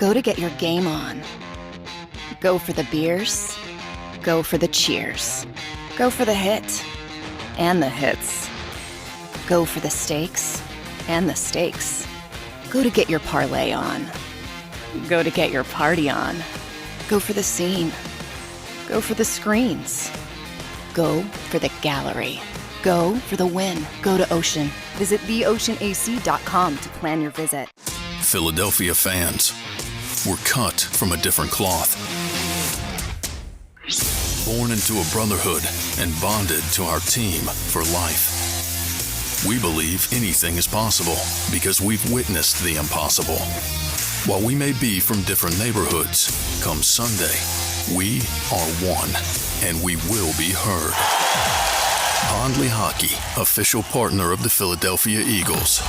Go to get your game on. Go for the beers. Go for the cheers. Go for the hit and the hits. Go for the stakes and the stakes. Go to get your parlay on. Go to get your party on. Go for the scene. Go for the screens. Go for the gallery. Go for the win. Go to Ocean. Visit theoceanac.com to plan your visit. Philadelphia fans, we're cut from a different cloth. Born into a brotherhood and bonded to our team for life. We believe anything is possible because we've witnessed the impossible. While we may be from different neighborhoods, come Sunday, we are one, and we will be heard. Pondley Hockey, official partner of the Philadelphia Eagles.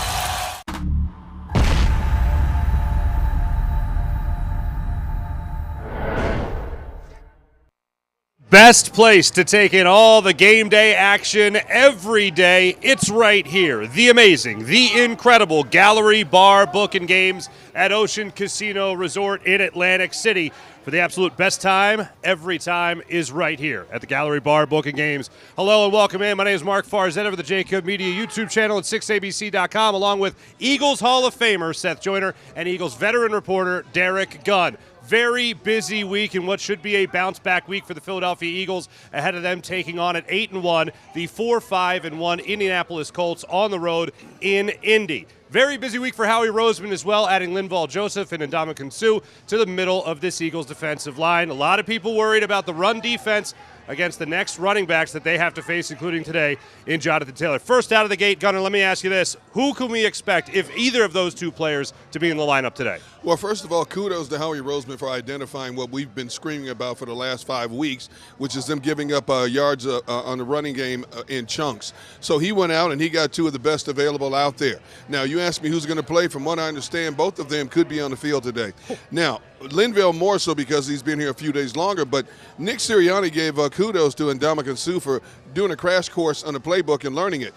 Best place to take in all the game day action every day. It's right here. The amazing, the incredible Gallery Bar Booking Games at Ocean Casino Resort in Atlantic City. For the absolute best time, every time is right here at the Gallery Bar Booking Games. Hello and welcome in. My name is Marc Farzetta of the JAKIB Media YouTube channel at 6abc.com, along with Eagles Hall of Famer Seth Joyner and Eagles veteran reporter Derek Gunn. Very busy week in what should be a bounce-back week for the Philadelphia Eagles, ahead of them taking on at 8-1 the 4-5-1 Indianapolis Colts on the road in Indy. Very busy week for Howie Roseman as well, adding Linval Joseph and Ndamukong Suh to the middle of this Eagles defensive line. A lot of people worried about the run defense against the next running backs that they have to face, including today in Jonathan Taylor. First out of the gate, Gunnar, let me ask you this. Who can we expect, if either of those two players, to be in the lineup today? Well, first of all, kudos to Howie Roseman for identifying what we've been screaming about for the last 5 weeks, which is them giving up yards on the running game in chunks. So he went out and he got two of the best available out there. Now, you asked me who's going to play. From what I understand, both of them could be on the field today. Now, Linval more so because he's been here a few days longer, but Nick Sirianni gave kudos to Ndamukong Suh for doing a crash course on the playbook and learning it.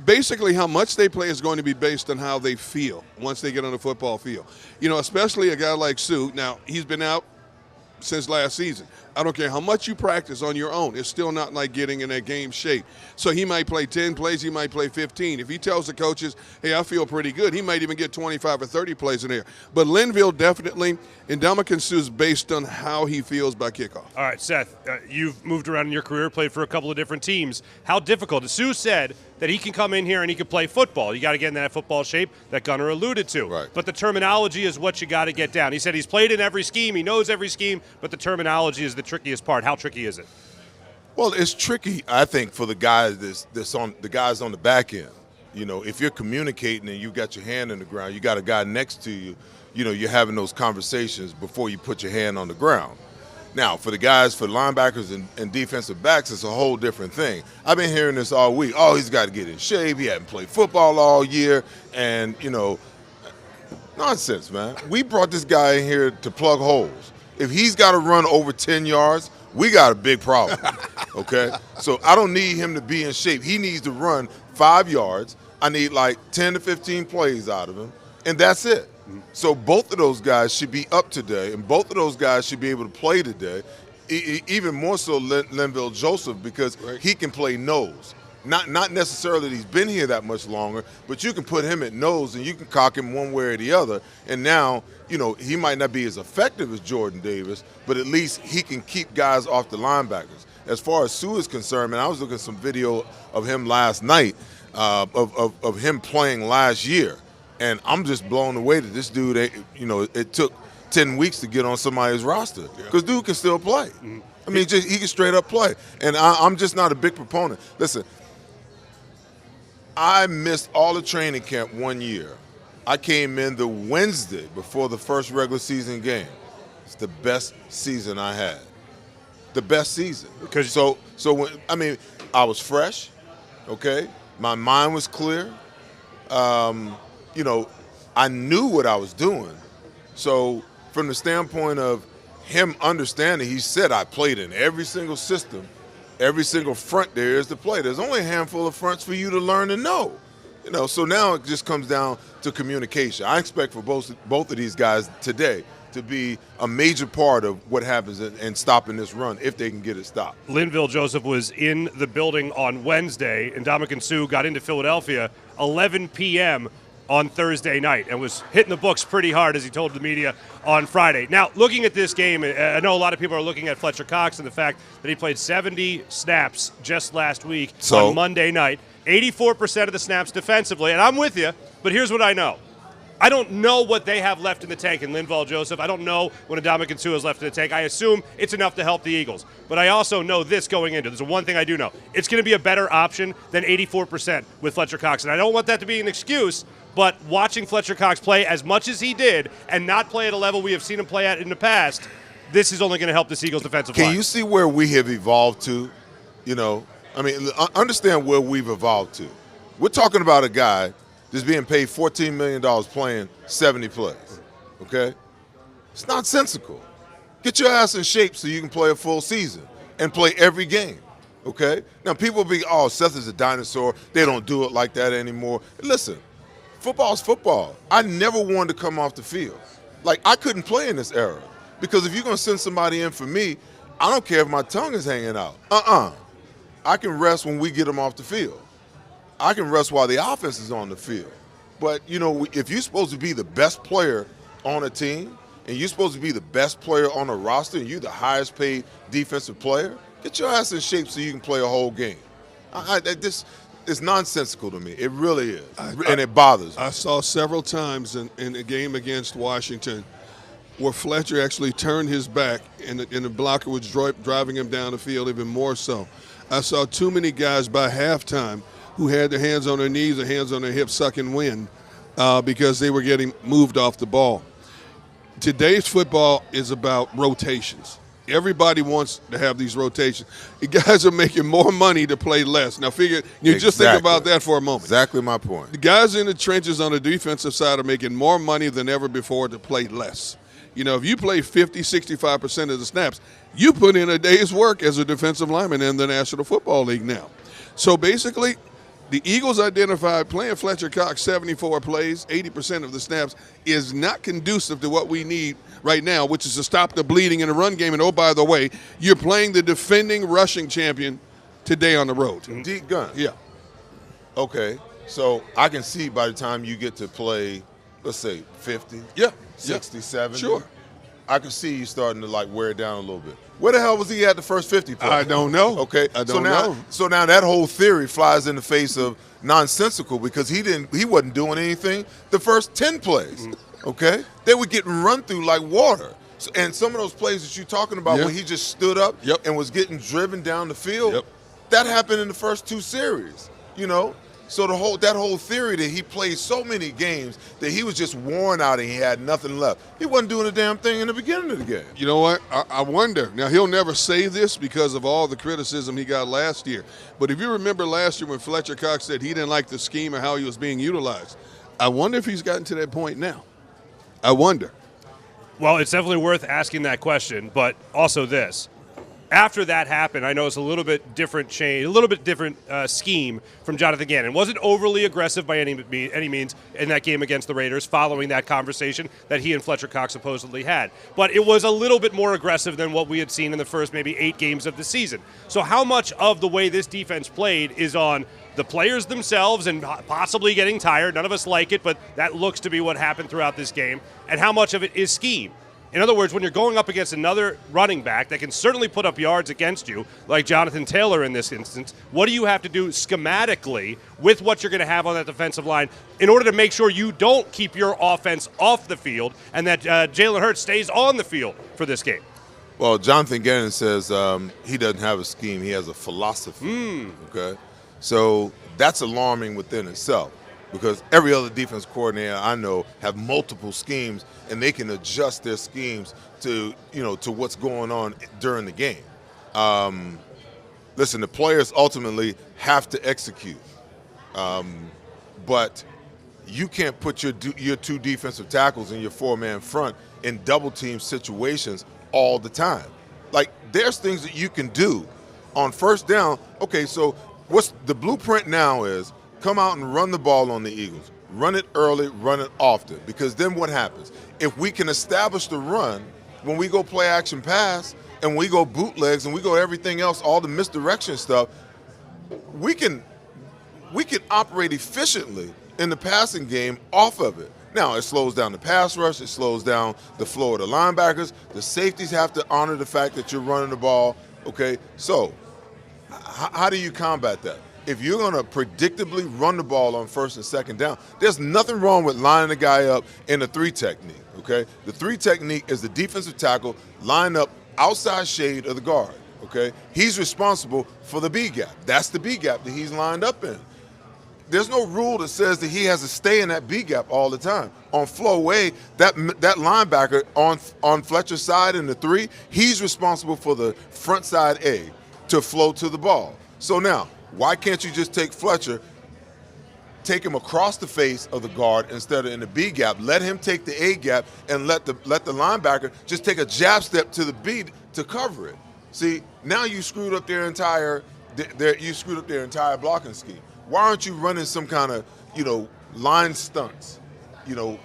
Basically, how much they play is going to be based on how they feel once they get on the football field. You know, especially a guy like Suh. Now, he's been out since last season. I don't care how much you practice on your own. It's still not like getting in that game shape. So he might play 10 plays. He might play 15. If he tells the coaches, hey, I feel pretty good, he might even get 25 or 30 plays in there. But Linval definitely, and Ndamukong Suh is based on how he feels by kickoff. All right, Seth, you've moved around in your career, played for a couple of different teams. How difficult? Suh said that he can come in here and he can play football. You got to get in that football shape that Gunnar alluded to. Right. But the terminology is what you got to get down. He said he's played in every scheme. He knows every scheme, but the terminology is the trickiest part. How tricky is it? Well, it's tricky, I think, for the guys on the back end. You know, if you're communicating and you got your hand in the ground, you got a guy next to you, you know, you're having those conversations before you put your hand on the ground. Now, for the guys, for linebackers and defensive backs, it's a whole different thing. I've been hearing this all week. Oh, he's got to get in shape. He hasn't played football all year. And, you know, nonsense, man. We brought this guy in here to plug holes. If he's got to run over 10 yards, we got a big problem, okay? So I don't need him to be in shape. He needs to run 5 yards. I need like 10 to 15 plays out of him, and that's it. So both of those guys should be up today, and both of those guys should be able to play today, even more so Linval Joseph, because he can play nose. Not necessarily that he's been here that much longer, but you can put him at nose and you can cock him one way or the other. And now, you know, he might not be as effective as Jordan Davis, but at least he can keep guys off the linebackers. As far as Suh is concerned, man, I was looking at some video of him last night, of him playing last year. And I'm just blown away that this dude, you know, it took 10 weeks to get on somebody's roster. Because dude can still play. Mm-hmm. I mean, he can straight up play. And I'm just not a big proponent. Listen, I missed all the training camp 1 year. I came in the Wednesday before the first regular season game. It's the best season I had. The best season. So when, I mean, I was fresh, okay? My mind was clear. You know, I knew what I was doing. So from the standpoint of him understanding, he said I played in every single system, every single front there is to play. There's only a handful of fronts for you to learn and know. You know, so now it just comes down to communication. I expect for both of these guys today to be a major part of what happens in stopping this run if they can get it stopped. Linville Joseph was in the building on Wednesday, and Ndamukong Suh got into Philadelphia 11 p.m. on Thursday night and was hitting the books pretty hard, as he told the media on Friday. Now, looking at this game, I know a lot of people are looking at Fletcher Cox and the fact that he played 70 snaps just last week on Monday night, 84% of the snaps defensively, and I'm with you, but here's what I know. I don't know what they have left in the tank in Linval Joseph. I don't know what Ndamukong Suh has left in the tank. I assume it's enough to help the Eagles. But I also know this going into. There's one thing I do know. It's going to be a better option than 84% with Fletcher Cox. And I don't want that to be an excuse, but watching Fletcher Cox play as much as he did and not play at a level we have seen him play at in the past, this is only going to help this Eagles defensive line. Can you see where we have evolved to? You know, I mean, understand where we've evolved to. We're talking about a guy just being paid $14 million playing 70 plays, okay? It's nonsensical. Get your ass in shape so you can play a full season and play every game, okay? Now, people be, oh, Seth is a dinosaur. They don't do it like that anymore. Listen, football's football. I never wanted to come off the field. Like, I couldn't play in this era because if you're going to send somebody in for me, I don't care if my tongue is hanging out. I can rest when we get them off the field. I can rest while the offense is on the field. But, you know, if you're supposed to be the best player on a team and you're supposed to be the best player on a roster and you're the highest paid defensive player, get your ass in shape so you can play a whole game. This is nonsensical to me. It really is. And it bothers me. I saw several times in a game against Washington where Fletcher actually turned his back and the blocker was driving him down the field even more so. I saw too many guys by halftime who had their hands on their knees or hands on their hips sucking wind because they were getting moved off the ball. Today's football is about rotations. Everybody wants to have these rotations. The guys are making more money to play less. Now, just think about that for a moment. Exactly my point. The guys in the trenches on the defensive side are making more money than ever before to play less. You know, if you play 50, 65% of the snaps, you put in a day's work as a defensive lineman in the National Football League now. So basically, the Eagles identified playing Fletcher Cox 74 plays, 80% of the snaps, is not conducive to what we need right now, which is to stop the bleeding in the run game. And, oh, by the way, you're playing the defending rushing champion today on the road. Deep gun. Yeah. Okay, so I can see by the time you get to play, let's say, 50, 60, 70. Sure. I can see you starting to, like, wear it down a little bit. Where the hell was he at the first 50 plays? I don't know. Okay, I don't know. So now that whole theory flies in the face of nonsensical because he wasn't doing anything the first 10 plays. Okay, they were getting run through like water. And some of those plays that you're talking about when he just stood up and was getting driven down the field, that happened in the first 2 series. You know. So that whole theory that he played so many games that he was just worn out and he had nothing left. He wasn't doing a damn thing in the beginning of the game. You know what? I wonder. Now, he'll never say this because of all the criticism he got last year. But if you remember last year when Fletcher Cox said he didn't like the scheme or how he was being utilized, I wonder if he's gotten to that point now. I wonder. Well, it's definitely worth asking that question, but also this. After that happened, I know it's a little bit different scheme from Jonathan Gannon. Wasn't overly aggressive by any means in that game against the Raiders following that conversation that he and Fletcher Cox supposedly had. But it was a little bit more aggressive than what we had seen in the first maybe 8 games of the season. So how much of the way this defense played is on the players themselves and possibly getting tired? None of us like it, but that looks to be what happened throughout this game. And how much of it is scheme? In other words, when you're going up against another running back that can certainly put up yards against you, like Jonathan Taylor in this instance, what do you have to do schematically with what you're going to have on that defensive line in order to make sure you don't keep your offense off the field and that Jalen Hurts stays on the field for this game? Well, Jonathan Gannon says he doesn't have a scheme. He has a philosophy. Okay? So that's alarming within itself. Because every other defense coordinator I know have multiple schemes, and they can adjust their schemes to what's going on during the game. Listen, the players ultimately have to execute, but you can't put your 2 defensive tackles and your 4-man front in double team situations all the time. Like, there's things that you can do on first down. Okay, so what's the blueprint now is come out and run the ball on the Eagles. Run it early, run it often, because then what happens? If we can establish the run, when we go play action pass and we go bootlegs and we go everything else, all the misdirection stuff, we can operate efficiently in the passing game off of it. Now, it slows down the pass rush. It slows down the flow of the linebackers. The safeties have to honor the fact that you're running the ball, okay? So how do you combat that? If you're going to predictably run the ball on first and second down, there's nothing wrong with lining the guy up in a 3 technique, okay? The 3 technique is the defensive tackle line up outside shade of the guard, okay? He's responsible for the B gap. That's the B gap that he's lined up in. There's no rule that says that he has to stay in that B gap all the time. On flow A, that linebacker on Fletcher's side in the 3, he's responsible for the front side A to flow to the ball. So now, why can't you just take Fletcher, take him across the face of the guard instead of in the B gap? Let him take the A gap and let the linebacker just take a jab step to the B to cover it. See, now you screwed up their entire blocking scheme. Why aren't you running some kind of, line stunts?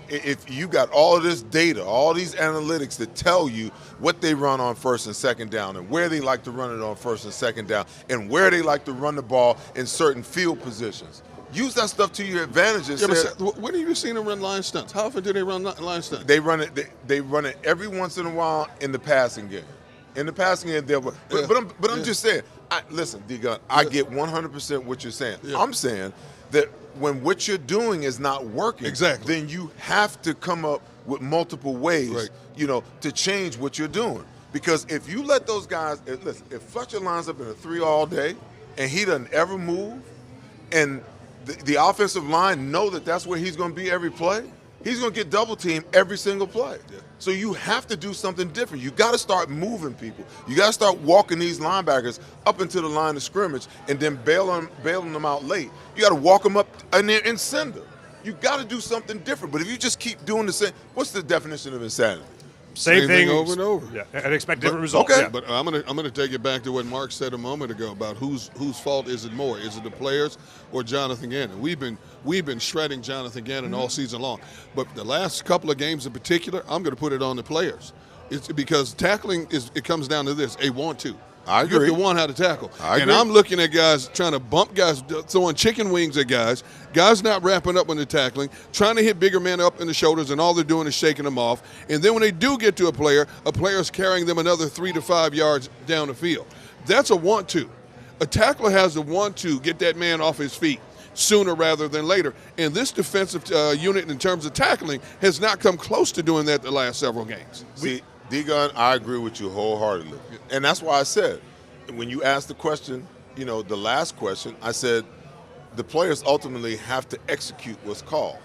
If you got all of this data, all these analytics that tell you what they run on first and second down and where they like to run it on first and second down and where they like to run the ball in certain field positions. Use that stuff to your advantage. Yeah, but when have you seen them run line stunts? How often do they run line stunts? They run it. They run it every once in a while in the passing game. In the passing game, I'm just saying. Listen, D-Gun, I get 100% what you're saying. Yeah. I'm saying that when what you're doing is not working, exactly, then you have to come up with multiple ways, right, to change what you're doing. Because if you let those guys, listen, if Fletcher lines up in a 3 all day and he doesn't ever move, and the offensive line know that that's where he's going to be every play, he's going to get double teamed every single play. Yeah. So you have to do something different. You got to start moving people. You got to start walking these linebackers up into the line of scrimmage and then bailing them out late. You got to walk them up in there and send them. You got to do something different. But if you just keep doing the same, what's the definition of insanity? Same thing over and over. Yeah, and expect different results. Okay, yeah. But I'm gonna take it back to what Marc said a moment ago about whose fault is it more? Is it the players or Jonathan Gannon? We've been shredding Jonathan Gannon all season long, but the last couple of games in particular, I'm gonna put it on the players. It's because tackling it comes down to this: a want to. I agree. You have to want how to tackle. I agree. And I'm looking at guys trying to bump guys, throwing chicken wings at guys not wrapping up when they're tackling, trying to hit bigger men up in the shoulders, and all they're doing is shaking them off. And then when they do get to a player's carrying them another 3 to 5 yards down the field. That's a want to. A tackler has a want to get that man off his feet sooner rather than later. And this defensive unit in terms of tackling has not come close to doing that the last several games. See, D-Gun, I agree with you wholeheartedly. And that's why I said, when you asked the question, the last question, I said the players ultimately have to execute what's called,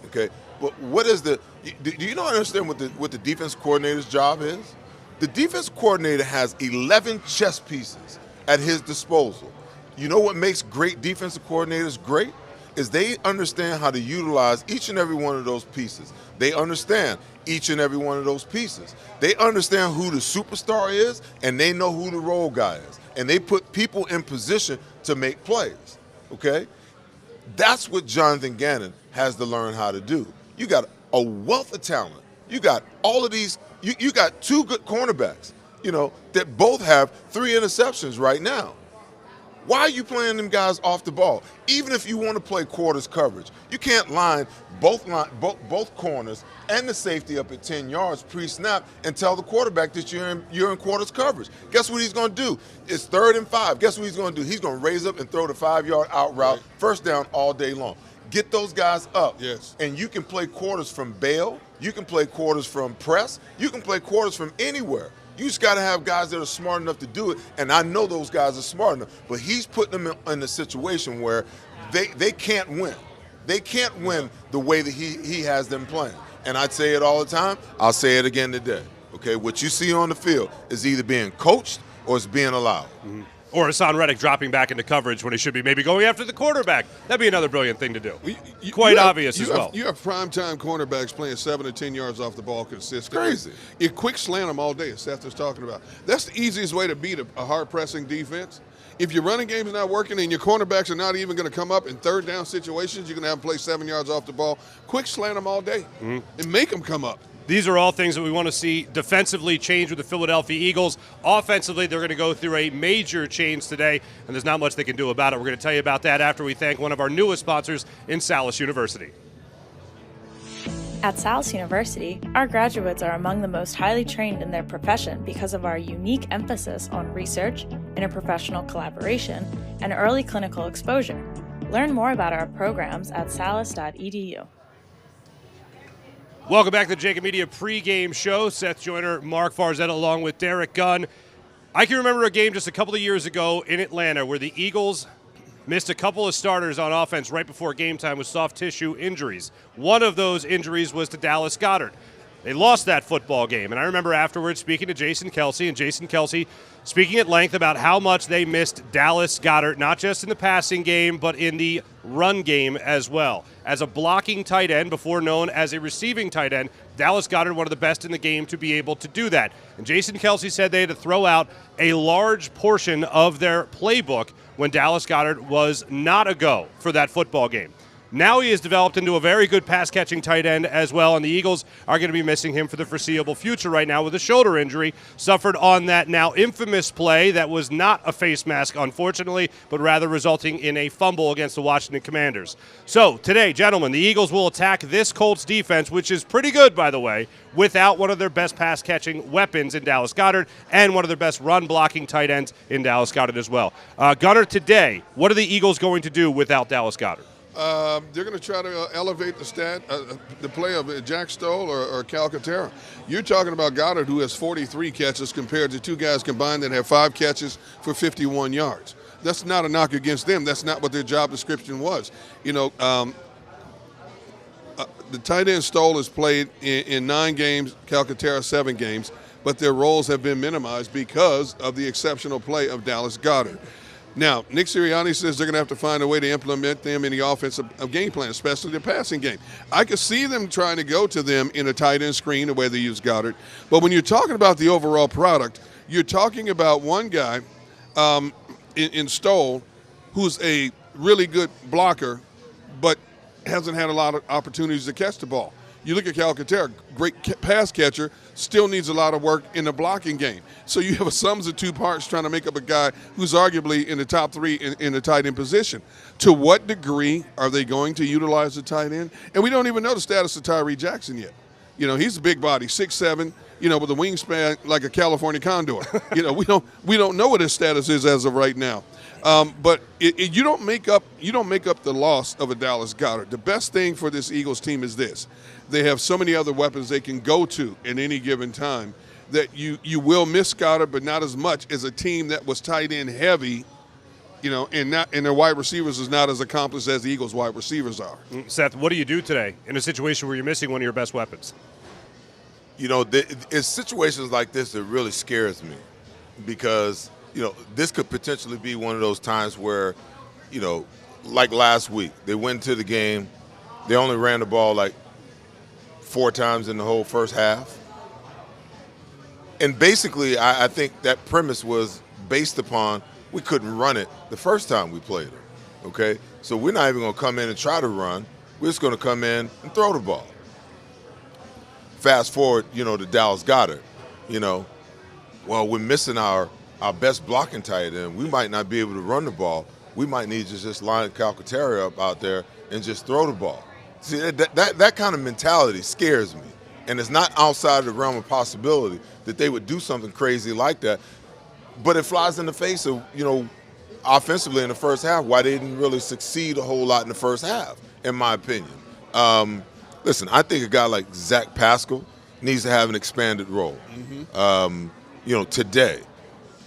okay? But what is do you not understand what the defense coordinator's job is? The defense coordinator has 11 chess pieces at his disposal. You know what makes great defensive coordinators great? Is they understand how to utilize each and every one of those pieces. They understand each and every one of those pieces. They understand who the superstar is, and they know who the role guy is. And they put people in position to make plays, okay? That's what Jonathan Gannon has to learn how to do. You got a wealth of talent. You got all of these, you got 2 good cornerbacks, that both have 3 interceptions right now. Why are you playing them guys off the ball? Even if you want to play quarters coverage, you can't line both corners and the safety up at 10 yards pre-snap and tell the quarterback that you're in quarters coverage. Guess what he's going to do? It's 3rd and 5. Guess what he's going to do? He's going to raise up and throw the 5-yard out route, right, first down all day long. Get those guys up. Yes. And you can play quarters from bail. You can play quarters from press. You can play quarters from anywhere. You just got to have guys that are smart enough to do it, and I know those guys are smart enough. But he's putting them in a situation where they can't win. They can't win the way that he has them playing. And I say it all the time. I'll say it again today. Okay, what you see on the field is either being coached or it's being allowed. Mm-hmm. Or Hassan Reddick dropping back into coverage when he should be maybe going after the quarterback. That'd be another brilliant thing to do. Quite obvious as well. You have primetime cornerbacks playing 7 to 10 yards off the ball consistently. Crazy. You quick slant them all day, as Seth was talking about. That's the easiest way to beat a hard-pressing defense. If your running game's not working and your cornerbacks are not even going to come up in third down situations, you're going to have them play 7 yards off the ball. Quick slant them all day and make them come up. These are all things that we want to see defensively change with the Philadelphia Eagles. Offensively, they're going to go through a major change today, and there's not much they can do about it. We're going to tell you about that after we thank one of our newest sponsors in Salus University. At Salus University, our graduates are among the most highly trained in their profession because of our unique emphasis on research, interprofessional collaboration, and early clinical exposure. Learn more about our programs at salus.edu. Welcome back to the JAKIB Media pregame show. Seth Joyner, Marc Farzetta, along with Derek Gunn. I can remember a game just a couple of years ago in Atlanta where the Eagles missed a couple of starters on offense right before game time with soft tissue injuries. One of those injuries was to Dallas Goedert. They lost that football game, and I remember afterwards speaking to Jason Kelce, and Jason Kelce speaking at length about how much they missed Dallas Goedert, not just in the passing game, but in the run game as well. As a blocking tight end, before known as a receiving tight end, Dallas Goedert, one of the best in the game to be able to do that. And Jason Kelce said they had to throw out a large portion of their playbook when Dallas Goedert was not a go for that football game. Now he has developed into a very good pass-catching tight end as well, and the Eagles are going to be missing him for the foreseeable future right now with a shoulder injury suffered on that now infamous play that was not a face mask, unfortunately, but rather resulting in a fumble against the Washington Commanders. So today, gentlemen, the Eagles will attack this Colts defense, which is pretty good, by the way, without one of their best pass-catching weapons in Dallas Goedert and one of their best run-blocking tight ends in Dallas Goedert as well. Gunner, today, what are the Eagles going to do without Dallas Goedert? They're going to try to elevate the play of Jack Stoll or Calcaterra. You're talking about Goddard, who has 43 catches compared to two guys combined that have 5 catches for 51 yards. That's not a knock against them. That's not what their job description was. You know, the tight end Stoll has played in 9 games, Calcaterra 7 games, but their roles have been minimized because of the exceptional play of Dallas Goedert. Now, Nick Sirianni says they're going to have to find a way to implement them in the offensive game plan, especially the passing game. I could see them trying to go to them in a tight end screen, the way they use Goddard. But when you're talking about the overall product, you're talking about one guy in Stoll who's a really good blocker, but hasn't had a lot of opportunities to catch the ball. You look at Calcaterra, great pass catcher, still needs a lot of work in the blocking game. So you have a sums of two parts trying to make up a guy who's arguably in the top 3 in the tight end position. To what degree are they going to utilize the tight end? And we don't even know the status of Tyree Jackson yet. You know, he's a big body, 6'7", you know, with a wingspan like a California condor. You know, we don't know what his status is as of right now. But you don't make up the loss of a Dallas Goedert. The best thing for this Eagles team is this: they have so many other weapons they can go to at any given time that you will miss Goddard, but not as much as a team that was tight end heavy. You know, and their wide receivers is not as accomplished as the Eagles' wide receivers are. Seth, what do you do today in a situation where you're missing one of your best weapons? You know, it's situations like this that really scares me because, you know, this could potentially be one of those times where, you know, like last week, they went to the game, they only ran the ball like 4 times in the whole first half. And basically, I think that premise was based upon we couldn't run it the first time we played it, okay? So we're not even going to come in and try to run. We're just going to come in and throw the ball. Fast forward, you know, to Dallas Goedert, you know, well, we're missing our best blocking tight end. We might not be able to run the ball. We might need to just line Calcaterra up out there and just throw the ball. See, that kind of mentality scares me. And it's not outside the realm of possibility that they would do something crazy like that. But it flies in the face of, you know, offensively in the first half, why they didn't really succeed a whole lot in the first half, in my opinion. Listen, I think a guy like Zach Pascal needs to have an expanded role. You know, today,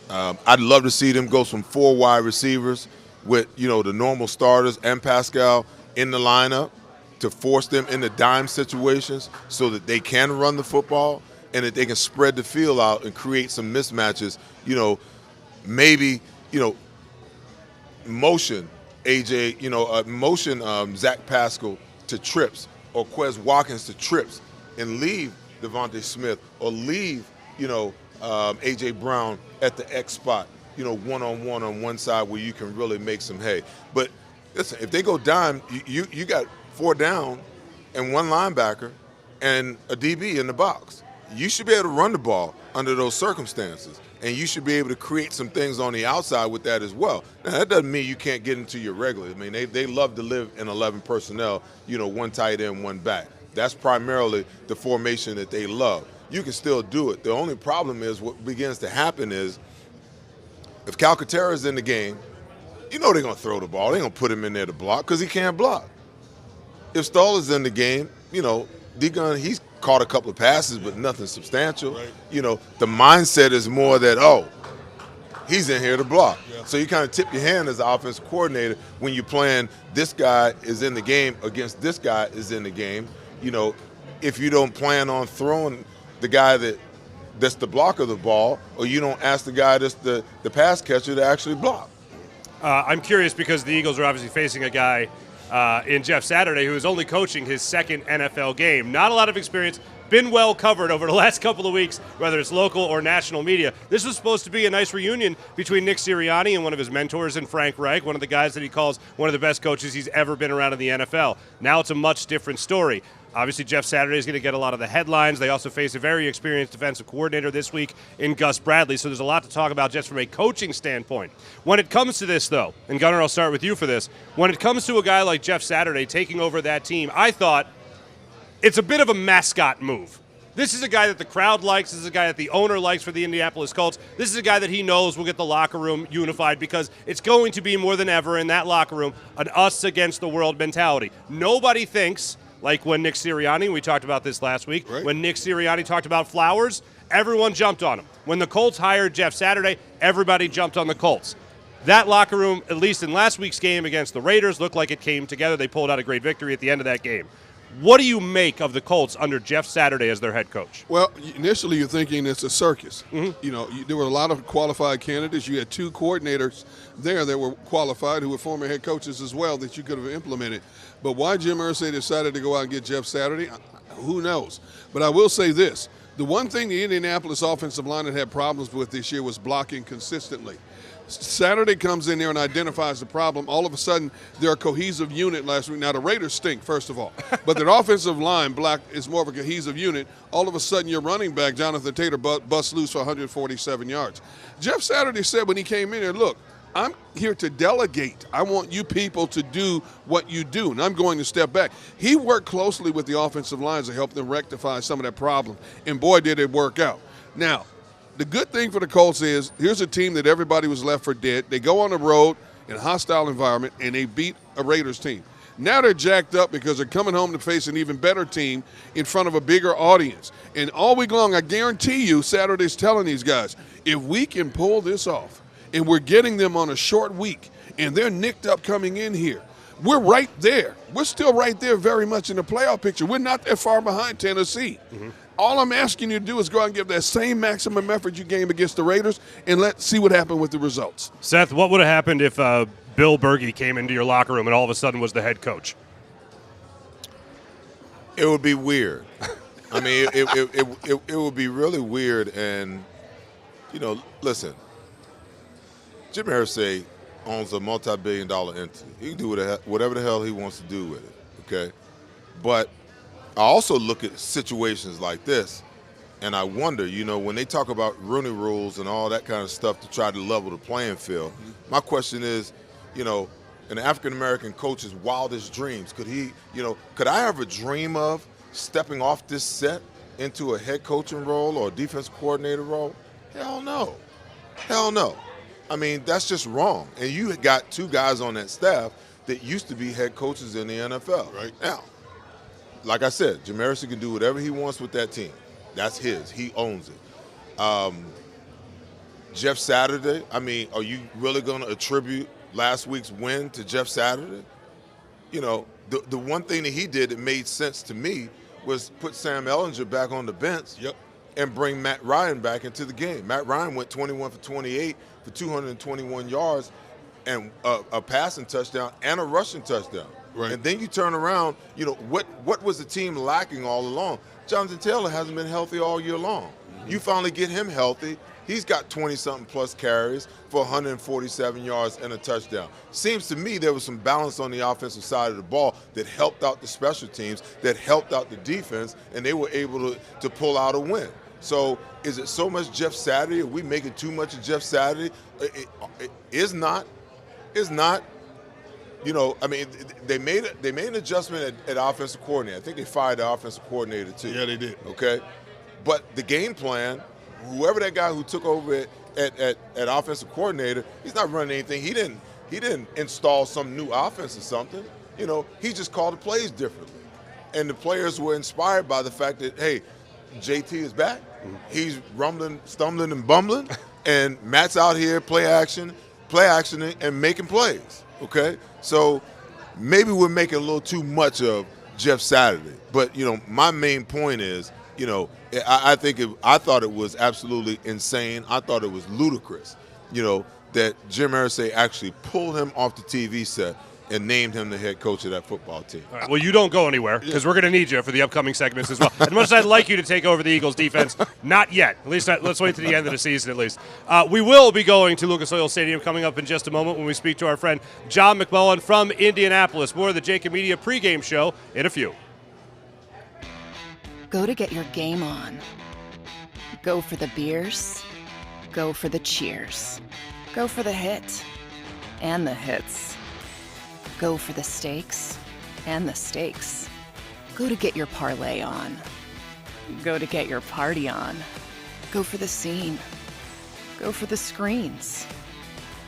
I'd love to see them go from 4 wide receivers with, you know, the normal starters and Pascal in the lineup to force them into dime situations so that they can run the football and that they can spread the field out and create some mismatches. You know, maybe, you know, motion AJ, you know, motion Zach Pascal to trips or Quez Watkins to trips and leave Devontae Smith or leave, you know, A.J. Brown at the X spot one-on-one on one side where you can really make some hay. But listen, if they go dime, you got 4 down and 1 linebacker and a DB in the box. You should be able to run the ball under those circumstances, and you should be able to create some things on the outside with that as well. Now, that doesn't mean you can't get into your regular. I mean, they love to live in 11 personnel, 1 tight end, 1 back. That's primarily the formation that they love. You can still do it. The only problem is what begins to happen is if Calcaterra is in the game, they're going to throw the ball. They're going to put him in there to block because he can't block. If Stahl is in the game, D-Gun, he's caught a couple of passes, but nothing substantial. Right. The mindset is more that, he's in here to block. Yeah. So you kind of tip your hand as an offensive coordinator when you're playing this guy is in the game against this guy is in the game. If you don't plan on throwing the guy that's the blocker of the ball, or you don't ask the guy that's the pass catcher to actually block. I'm curious because the Eagles are obviously facing a guy in Jeff Saturday, who is only coaching his 2nd NFL game. Not a lot of experience, been well covered over the last couple of weeks, whether it's local or national media. This was supposed to be a nice reunion between Nick Sirianni and one of his mentors in Frank Reich, one of the guys that he calls one of the best coaches he's ever been around in the NFL. Now it's a much different story. Obviously, Jeff Saturday is going to get a lot of the headlines. They also face a very experienced defensive coordinator this week in Gus Bradley, so there's a lot to talk about just from a coaching standpoint. When it comes to this, though, and Gunnar, I'll start with you for this, when it comes to a guy like Jeff Saturday taking over that team, I thought it's a bit of a mascot move. This is a guy that the crowd likes. This is a guy that the owner likes for the Indianapolis Colts. This is a guy that he knows will get the locker room unified because it's going to be more than ever in that locker room an us-against-the-world mentality. Nobody thinks, like when Nick Sirianni, we talked about this last week, right. When Nick Sirianni talked about Flowers, everyone jumped on him. When the Colts hired Jeff Saturday, everybody jumped on the Colts. That locker room, at least in last week's game against the Raiders, looked like it came together. They pulled out a great victory at the end of that game. What do you make of the Colts under Jeff Saturday as their head coach? Well, initially you're thinking it's a circus. Mm-hmm. There were a lot of qualified candidates. You had 2 coordinators there that were qualified who were former head coaches as well that you could have implemented. But why Jim Irsay decided to go out and get Jeff Saturday, who knows? But I will say this. The one thing the Indianapolis offensive line had problems with this year was blocking consistently. Saturday comes in there and identifies the problem. All of a sudden, they're a cohesive unit last week. Now, the Raiders stink, first of all. But their offensive line block is more of a cohesive unit. All of a sudden, your running back, Jonathan Taylor, busts loose for 147 yards. Jeff Saturday said when he came in there, look, I'm here to delegate. I want you people to do what you do, and I'm going to step back. He worked closely with the offensive lines to help them rectify some of that problem, and boy, did it work out. Now, the good thing for the Colts is here's a team that everybody was left for dead. They go on the road in a hostile environment, and they beat a Raiders team. Now they're jacked up because they're coming home to face an even better team in front of a bigger audience. And all week long, I guarantee you, Saturday's telling these guys, if we can pull this off, and we're getting them on a short week, and they're nicked up coming in here, we're right there. We're still right there very much in the playoff picture. We're not that far behind Tennessee. Mm-hmm. All I'm asking you to do is go out and give that same maximum effort you gave against the Raiders, and let's see what happened with the results. Seth, what would have happened if Bill Bergey came into your locker room and all of a sudden was the head coach? It would be weird. I mean, it would be really weird. And, listen, Jim Irsay owns a multi-billion-dollar entity. He can do whatever the hell he wants to do with it, okay? But I also look at situations like this, and I wonder, when they talk about Rooney rules and all that kind of stuff to try to level the playing field, my question is, an African-American coach's wildest dreams, could I ever dream of stepping off this set into a head coaching role or a defensive coordinator role? Hell no. Hell no. I mean, that's just wrong. And you got 2 guys on that staff that used to be head coaches in the NFL. Right. Now, like I said, Jim Irsay can do whatever he wants with that team. That's his. He owns it. Jeff Saturday, I mean, are you really going to attribute last week's win to Jeff Saturday? The one thing that he did that made sense to me was put Sam Ehlinger back on the bench and bring Matt Ryan back into the game. Matt Ryan went 21 for 28 for 221 yards and a passing touchdown and a rushing touchdown. Right. And then you turn around, what was the team lacking all along? Jonathan Taylor hasn't been healthy all year long. You finally get him healthy. He's got 20-something plus carries for 147 yards and a touchdown. Seems to me there was some balance on the offensive side of the ball that helped out the special teams, that helped out the defense, and they were able to pull out a win. So is it so much Jeff Saturday? Are we making too much of Jeff Saturday? It is not. It's not. You know, I mean, they made an adjustment at offensive coordinator. I think they fired the offensive coordinator too. Yeah, they did. Okay, but the game plan, whoever that guy who took over at offensive coordinator, he's not running anything. He didn't install some new offense or something. You know, he just called the plays differently, and the players were inspired by the fact that, hey, JT is back. He's rumbling, stumbling, and bumbling, and Matt's out here play actioning and making plays. Okay, so maybe we're making a little too much of Jeff Saturday. But you know, my main point is, you know, I thought it was absolutely insane. I thought it was ludicrous, you know, that Jim Irsay actually pulled him off the TV set and named him the head coach of that football team. All right, well, you don't go anywhere because we're going to need you for the upcoming segments as well. As much as I'd like you to take over the Eagles defense, not yet. At least let's wait to the end of the season at least. We will be going to Lucas Oil Stadium coming up in just a moment when we speak to our friend John McMullen from Indianapolis. More of the JAKIB Media pregame show in a few. Go to get your game on. Go for the beers. Go for the cheers. Go for the hit and the hits. Go for the stakes and the stakes. Go to get your parlay on. Go to get your party on. Go for the scene. Go for the screens.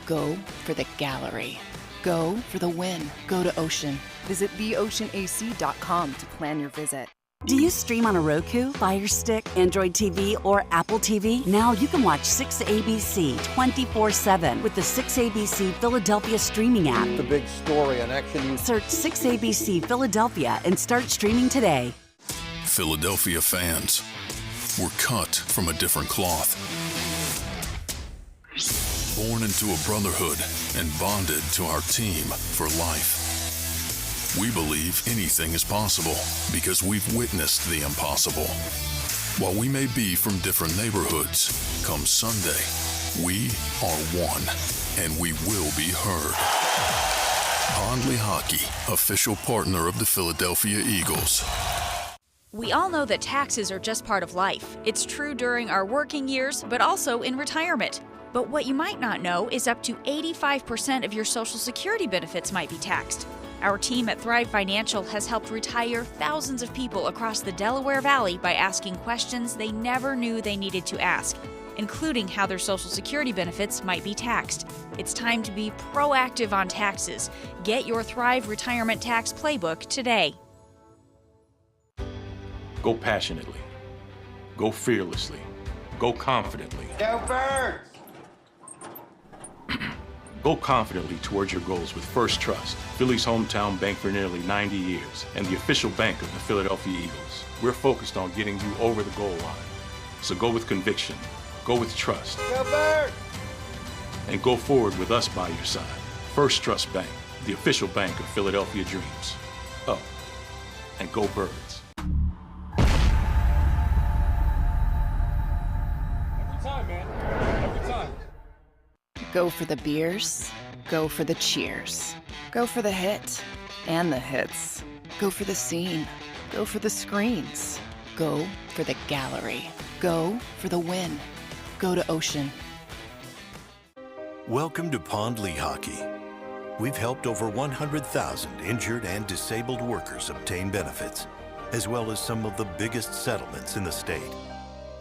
Go for the gallery. Go for the win. Go to Ocean. Visit theoceanac.com to plan your visit. Do you stream on a Roku, Fire Stick, Android TV, or Apple TV? Now you can watch 6ABC 24/7 with the 6ABC Philadelphia streaming app. The big story and action. Search 6ABC Philadelphia and start streaming today. Philadelphia fans, we're cut from a different cloth. Born into a brotherhood and bonded to our team for life. We believe anything is possible because we've witnessed the impossible. While we may be from different neighborhoods, come Sunday, we are one, and we will be heard. Pondley Hockey, official partner of the Philadelphia Eagles. We all know that taxes are just part of life. It's true during our working years, but also in retirement. But what you might not know is up to 85% of your Social Security benefits might be taxed. Our team at Thrive Financial has helped retire thousands of people across the Delaware Valley by asking questions they never knew they needed to ask, including how their Social Security benefits might be taxed. It's time to be proactive on taxes. Get your Thrive Retirement Tax Playbook today. Go passionately. Go fearlessly. Go confidently. Go Birds! Go confidently towards your goals with First Trust, Philly's hometown bank for nearly 90 years, and the official bank of the Philadelphia Eagles. We're focused on getting you over the goal line. So go with conviction, go with trust, Go Birds! and go forward with us by your side. First Trust Bank, the official bank of Philadelphia dreams. Oh, and go Birds. Every time, man. Every time. Go for the beers. Go for the cheers. Go for the hit and the hits. Go for the scene. Go for the screens. Go for the gallery. Go for the win. Go to Ocean. Welcome to Pondley Hockey. We've helped over 100,000 injured and disabled workers obtain benefits, as well as some of the biggest settlements in the state.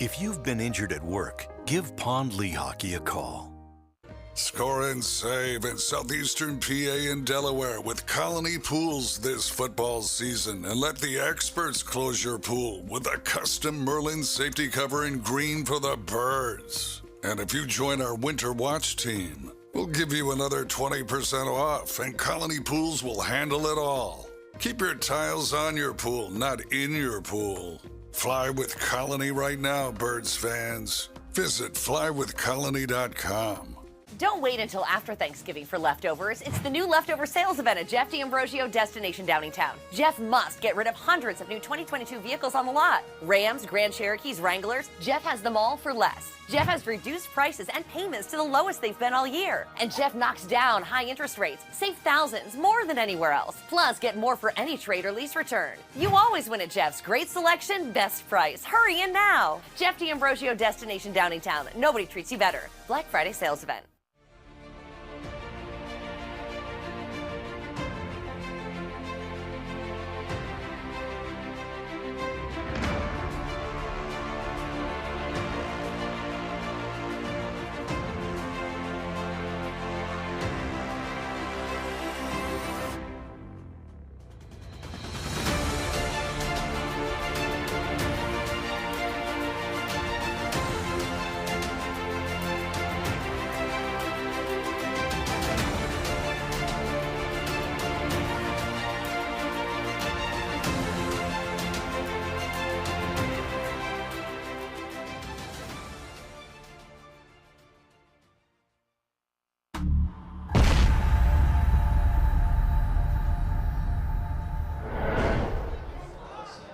If you've been injured at work, give Pondley Hockey a call. Score and save in southeastern PA and Delaware with Colony Pools this football season, and let the experts close your pool with a custom Merlin safety cover in green for the birds. And if you join our Winter Watch team, we'll give you another 20% off, and Colony Pools will handle it all. Keep your tiles on your pool, not in your pool. Fly with Colony right now, Birds fans. Visit flywithcolony.com. Don't wait until after Thanksgiving for leftovers. It's the new leftover sales event at Jeff D'Ambrosio Destination Downingtown. Jeff must get rid of hundreds of new 2022 vehicles on the lot. Rams, Grand Cherokees, Wranglers. Jeff has them all for less. Jeff has reduced prices and payments to the lowest they've been all year. And Jeff knocks down high interest rates. Save thousands, more than anywhere else. Plus, get more for any trade or lease return. You always win at Jeff's. Great selection, best price. Hurry in now. Jeff D'Ambrosio Destination Downingtown. Nobody treats you better. Black Friday sales event.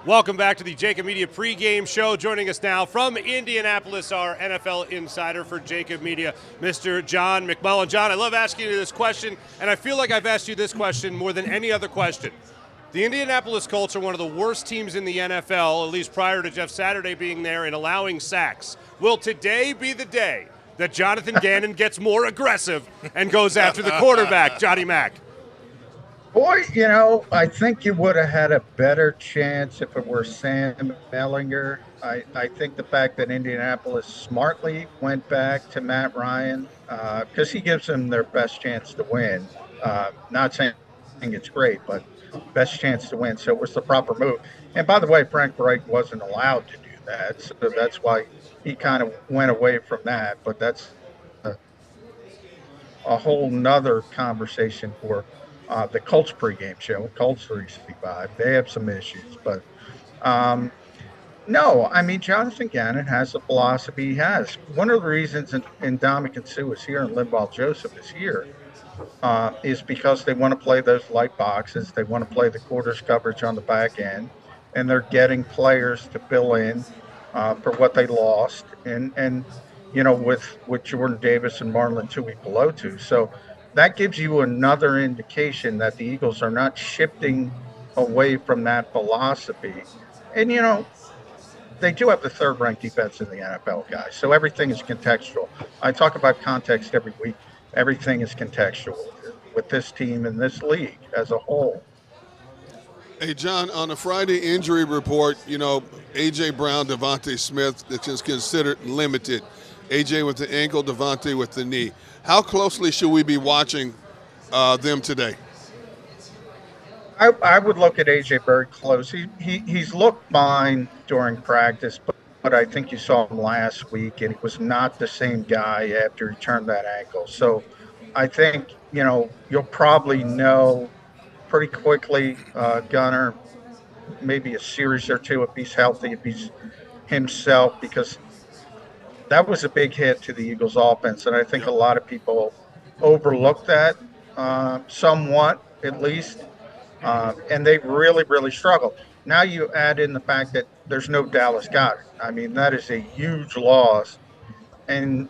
Welcome back to the JAKIB Media pregame show. Joining us now from Indianapolis, our NFL insider for JAKIB Media, Mr. John McMullen. John, I love asking you this question, and I feel like I've asked you this question more than any other question. The Indianapolis Colts are one of the worst teams in the NFL, at least prior to Jeff Saturday being there, in allowing sacks. Will today be the day that Jonathan Gannon gets more aggressive and goes after the quarterback, Johnny Mac? Boy, you know, I think you would have had a better chance if it were Sam Ehlinger. I think the fact that Indianapolis smartly went back to Matt Ryan, because he gives them their best chance to win. Not saying it's great, but best chance to win. So it was the proper move. And by the way, Frank Reich wasn't allowed to do that. So that's why he kind of went away from that. But that's a whole nother conversation for the Colts pregame show, Colts 365. They have some issues, but no, I mean, Jonathan Gannon has the philosophy he has. One of the reasons Ndamukong Suh is here and Linval Joseph is here is because they want to play those light boxes. They want to play the quarters coverage on the back end, and they're getting players to fill in for what they lost, and you know, with Jordan Davis and Marlon Tuipulotu. So that gives you another indication that the Eagles are not shifting away from that philosophy. And, you know, they do have the third-ranked defense in the NFL, guys. So everything is contextual. I talk about context every week. Everything is contextual with this team and this league as a whole. Hey, John, on the Friday injury report, you know, A.J. Brown, Devontae Smith, that is considered limited. A.J. with the ankle, Devontae with the knee. How closely should we be watching them today? I would look at AJ very close. He's looked fine during practice, but I think you saw him last week, and he was not the same guy after he turned that ankle. So I think, you know, you'll probably know pretty quickly, Gunner, maybe a series or two if he's healthy, if he's himself, because that was a big hit to the Eagles offense, and I think a lot of people overlooked that somewhat, at least, and they really, really struggled. Now you add in the fact that there's no Dallas Goddard. I mean, that is a huge loss, and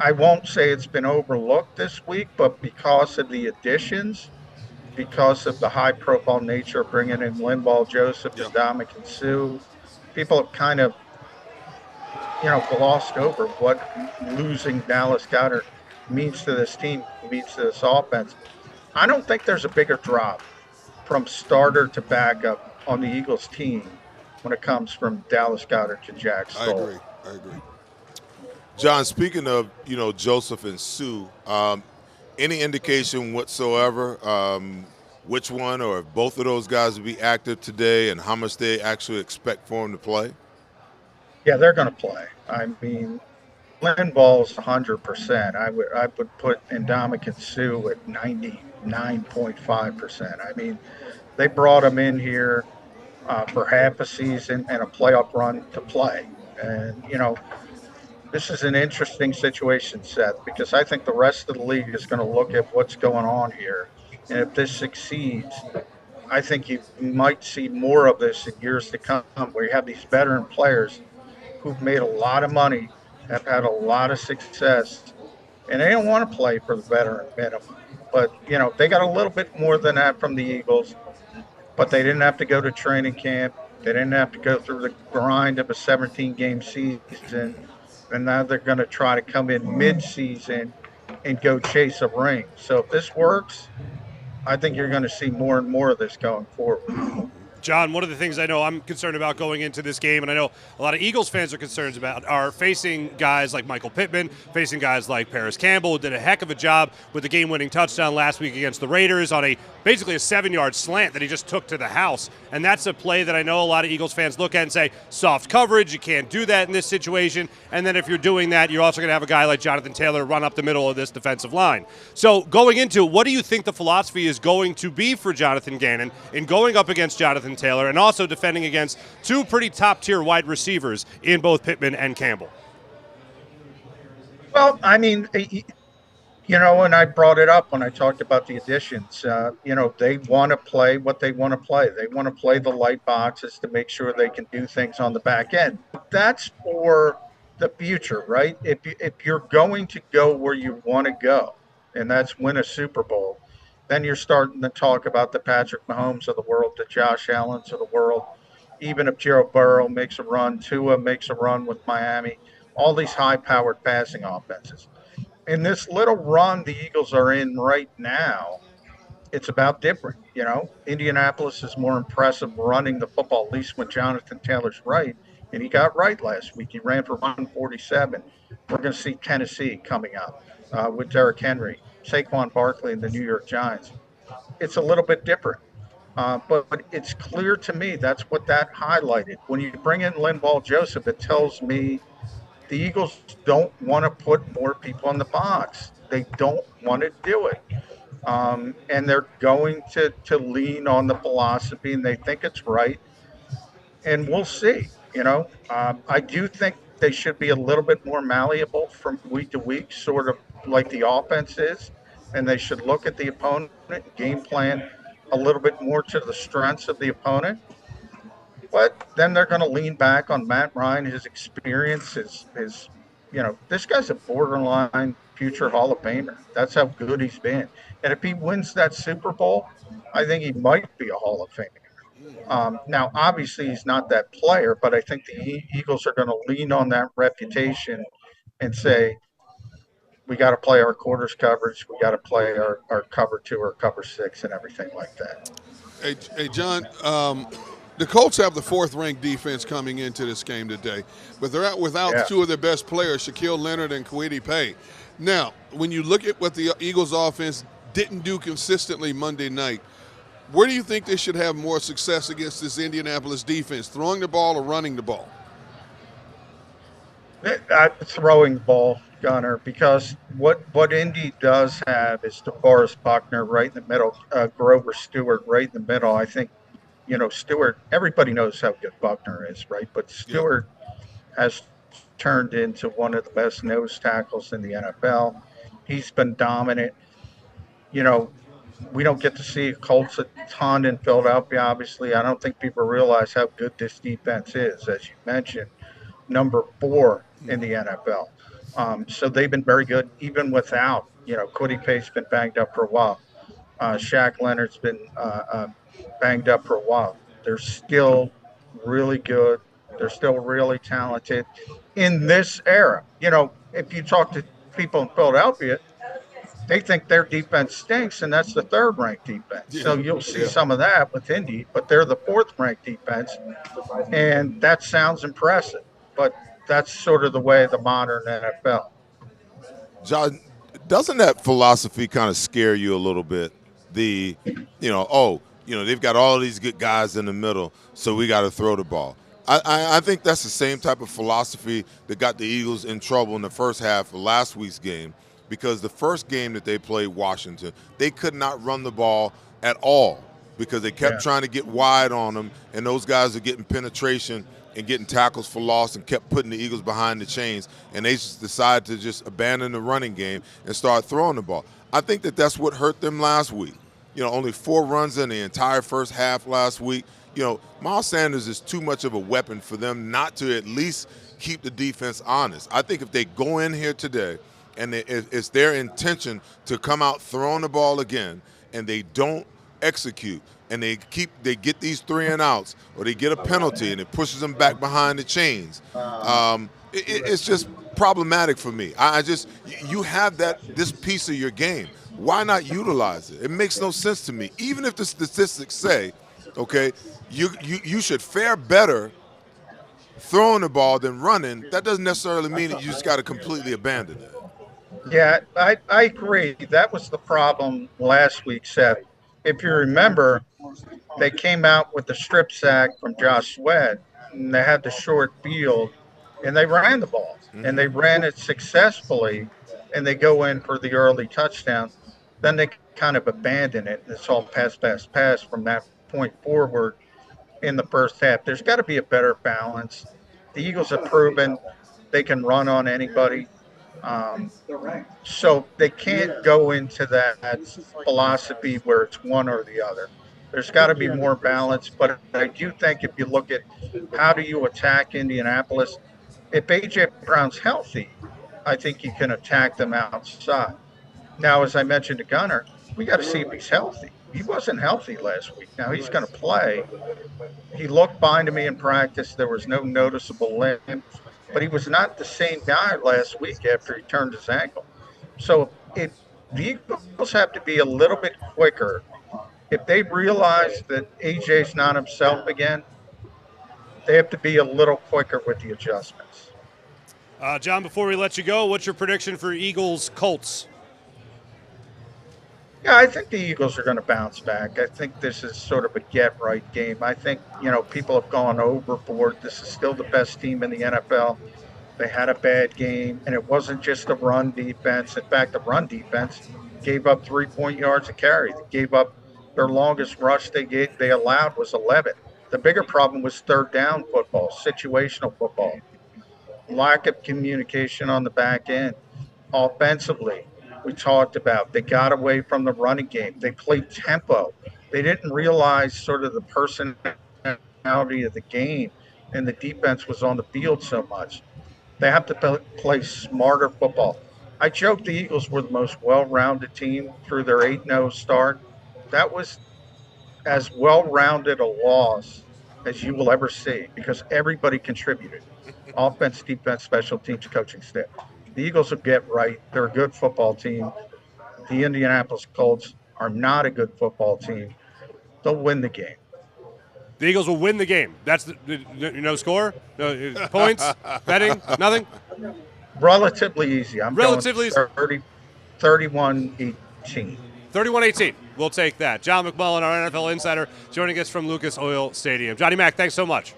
I won't say it's been overlooked this week, but because of the additions, because of the high-profile nature of bringing in Linval Joseph, Ndamukong Suh, people have kind of, you know, glossed over what losing Dallas Goddard means to this team, means to this offense. I don't think there's a bigger drop from starter to backup on the Eagles team when it comes from Dallas Goddard to Jack Stoll. I agree. John, speaking of, you know, Joseph and Sue, any indication whatsoever which one or if both of those guys will be active today and how much they actually expect for them to play? Yeah, they're going to play. I mean, Linval's 100%. I would put Ndamukong Suh at 99.5%. I mean, they brought him in here for half a season and a playoff run to play. And, you know, This is an interesting situation, Seth, because I think the rest of the league is going to look at what's going on here. And if this succeeds, I think you might see more of this in years to come, where you have these veteran players who've made a lot of money, have had a lot of success, and they don't want to play for the veteran minimum. But, they got a little bit more than that from the Eagles, but they didn't have to go to training camp. They didn't have to go through the grind of a 17-game season. And now they're going to try to come in mid-season and go chase a ring. So if this works, I think you're going to see more and more of this going forward. John, one of the things I know I'm concerned about going into this game, and I know a lot of Eagles fans are concerned about, are facing guys like Michael Pittman, facing guys like Paris Campbell, who did a heck of a job with the game-winning touchdown last week against the Raiders on basically a 7-yard slant that he just took to the house. And that's a play that I know a lot of Eagles fans look at and say, soft coverage, you can't do that in this situation. And then if you're doing that, you're also going to have a guy like Jonathan Taylor run up the middle of this defensive line. So going into, what do you think the philosophy is going to be for Jonathan Gannon in going up against Jonathan Taylor and also defending against two pretty top-tier wide receivers in both Pittman and Campbell? Well, I mean, and I brought it up when I talked about the additions. They want to play what they want to play. They want to play the light boxes to make sure they can do things on the back end. That's for the future, right? If you're going to go where you want to go, and that's win a Super Bowl, then you're starting to talk about the Patrick Mahomes of the world, the Josh Allens of the world. Even if Joe Burrow makes a run, Tua makes a run with Miami, all these high-powered passing offenses. In this little run the Eagles are in right now, it's about different. Indianapolis is more impressive running the football, at least when Jonathan Taylor's right, and he got right last week. He ran for 147. We're going to see Tennessee coming up with Derrick Henry, Saquon Barkley, and the New York Giants. It's a little bit different. But it's clear to me that's what that highlighted. When you bring in Linval Joseph, it tells me the Eagles don't want to put more people in the box. They don't want to do it. And they're going to lean on the philosophy, and they think it's right. And we'll see. I do think they should be a little bit more malleable from week to week, sort of like the offense is. And they should look at the opponent, game plan a little bit more to the strengths of the opponent. But then they're going to lean back on Matt Ryan, his experience, his this guy's a borderline future Hall of Famer. That's how good he's been. And if he wins that Super Bowl, I think he might be a Hall of Famer. Now, obviously, he's not that player, but I think the Eagles are going to lean on that reputation and say, we got to play our quarters coverage. We got to play our cover 2 or cover 6 and everything like that. Hey John, the Colts have the 4th-ranked defense coming into this game today, but they're out without 2 of their best players, Shaquille Leonard and Kwity Paye. Now, when you look at what the Eagles offense didn't do consistently Monday night, where do you think they should have more success against this Indianapolis defense, throwing the ball or running the ball? Throwing the ball, Gunner, because what Indy does have is DeForest Buckner right in the middle, Grover Stewart right in the middle. I think, Stewart, everybody knows how good Buckner is, right? But Stewart has turned into one of the best nose tackles in the NFL. He's been dominant. We don't get to see Colts a ton in Philadelphia, obviously. I don't think people realize how good this defense is, as you mentioned, number 4 in the NFL. So they've been very good, even without, Kwity Paye's been banged up for a while. Shaq Leonard's been banged up for a while. They're still really good. They're still really talented in this era. If you talk to people in Philadelphia, they think their defense stinks, and that's the 3rd-ranked defense. Yeah. So you'll see some of that with Indy, but they're the 4th-ranked defense, and that sounds impressive. But that's sort of the way of the modern NFL. John, doesn't that philosophy kind of scare you a little bit? They've got all these good guys in the middle, so we got to throw the ball. I think that's the same type of philosophy that got the Eagles in trouble in the first half of last week's game, because the first game that they played Washington, they could not run the ball at all because they kept trying to get wide on them, and those guys are getting penetration and getting tackles for loss and kept putting the Eagles behind the chains, and they just decided to just abandon the running game and start throwing the ball. I think that that's what hurt them last week. Only 4 runs in the entire first half last week. Miles Sanders is too much of a weapon for them not to at least keep the defense honest. I think if they go in here today and it's their intention to come out throwing the ball again and they don't execute and they get these 3 and outs or they get a penalty and it pushes them back behind the chains, it's just problematic for me. You have this piece of your game. Why not utilize it? It makes no sense to me. Even if the statistics say, okay, you should fare better throwing the ball than running, that doesn't necessarily mean that you just got to completely abandon it. Yeah, I agree. That was the problem last week, Seth. If you remember, they came out with the strip sack from Josh Sweat, and they had the short field, and they ran the ball, and they ran it successfully, and they go in for the early touchdown. Then they kind of abandon it. It's all pass from that point forward in the first half. There's got to be a better balance. The Eagles have proven they can run on anybody. So they can't go into that philosophy where it's one or the other. There's got to be more balance. But I do think if you look at how do you attack Indianapolis, if A.J. Brown's healthy, I think you can attack them outside. Now, as I mentioned to Gunner, we got to see if he's healthy. He wasn't healthy last week. Now, he's going to play. He looked fine to me in practice. There was no noticeable limp. But he was not the same guy last week after he turned his ankle. So the Eagles have to be a little bit quicker. If they realize that AJ's not himself again, they have to be a little quicker with the adjustments. John, before we let you go, what's your prediction for Eagles-Colts? Yeah, I think the Eagles are going to bounce back. I think this is sort of a get-right game. I think, people have gone overboard. This is still the best team in the NFL. They had a bad game, and it wasn't just the run defense. In fact, the run defense gave up 3 yards a carry. They gave up their longest rush they allowed was 11. The bigger problem was third down football, situational football, lack of communication on the back end. Offensively, we talked about, they got away from the running game. They played tempo. They didn't realize sort of the personality of the game, and the defense was on the field so much. They have to play smarter football. I joked the Eagles were the most well-rounded team through their 8-0 start. That was as well-rounded a loss as you will ever see because everybody contributed. Offense, defense, special teams, coaching staff. The Eagles will get right. They're a good football team. The Indianapolis Colts are not a good football team. They'll win the game. The Eagles will win the game. That's no score? No points? Betting? Nothing? Relatively easy. I'm relatively going 31-18. 31-18. We'll take that. John McMullen, our NFL insider, joining us from Lucas Oil Stadium. Johnny Mac, thanks so much.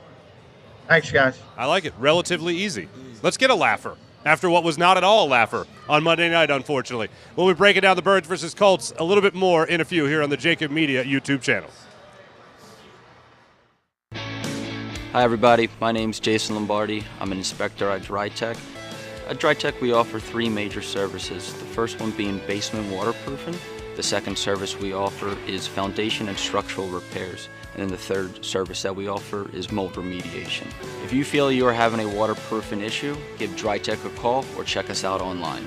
Thanks, guys. I like it. Relatively easy. Let's get a laugher after what was not at all a laugher on Monday night, unfortunately. We'll be breaking down the Birds versus Colts a little bit more in a few here on the JAKIB Media YouTube channel. Hi, everybody. My name's Jason Lombardi. I'm an inspector at DryTech. At DryTech, we offer 3 major services. The first one being basement waterproofing. The second service we offer is foundation and structural repairs. And then the third service that we offer is mold remediation. If you feel you are having a waterproofing issue, give DryTech a call or check us out online.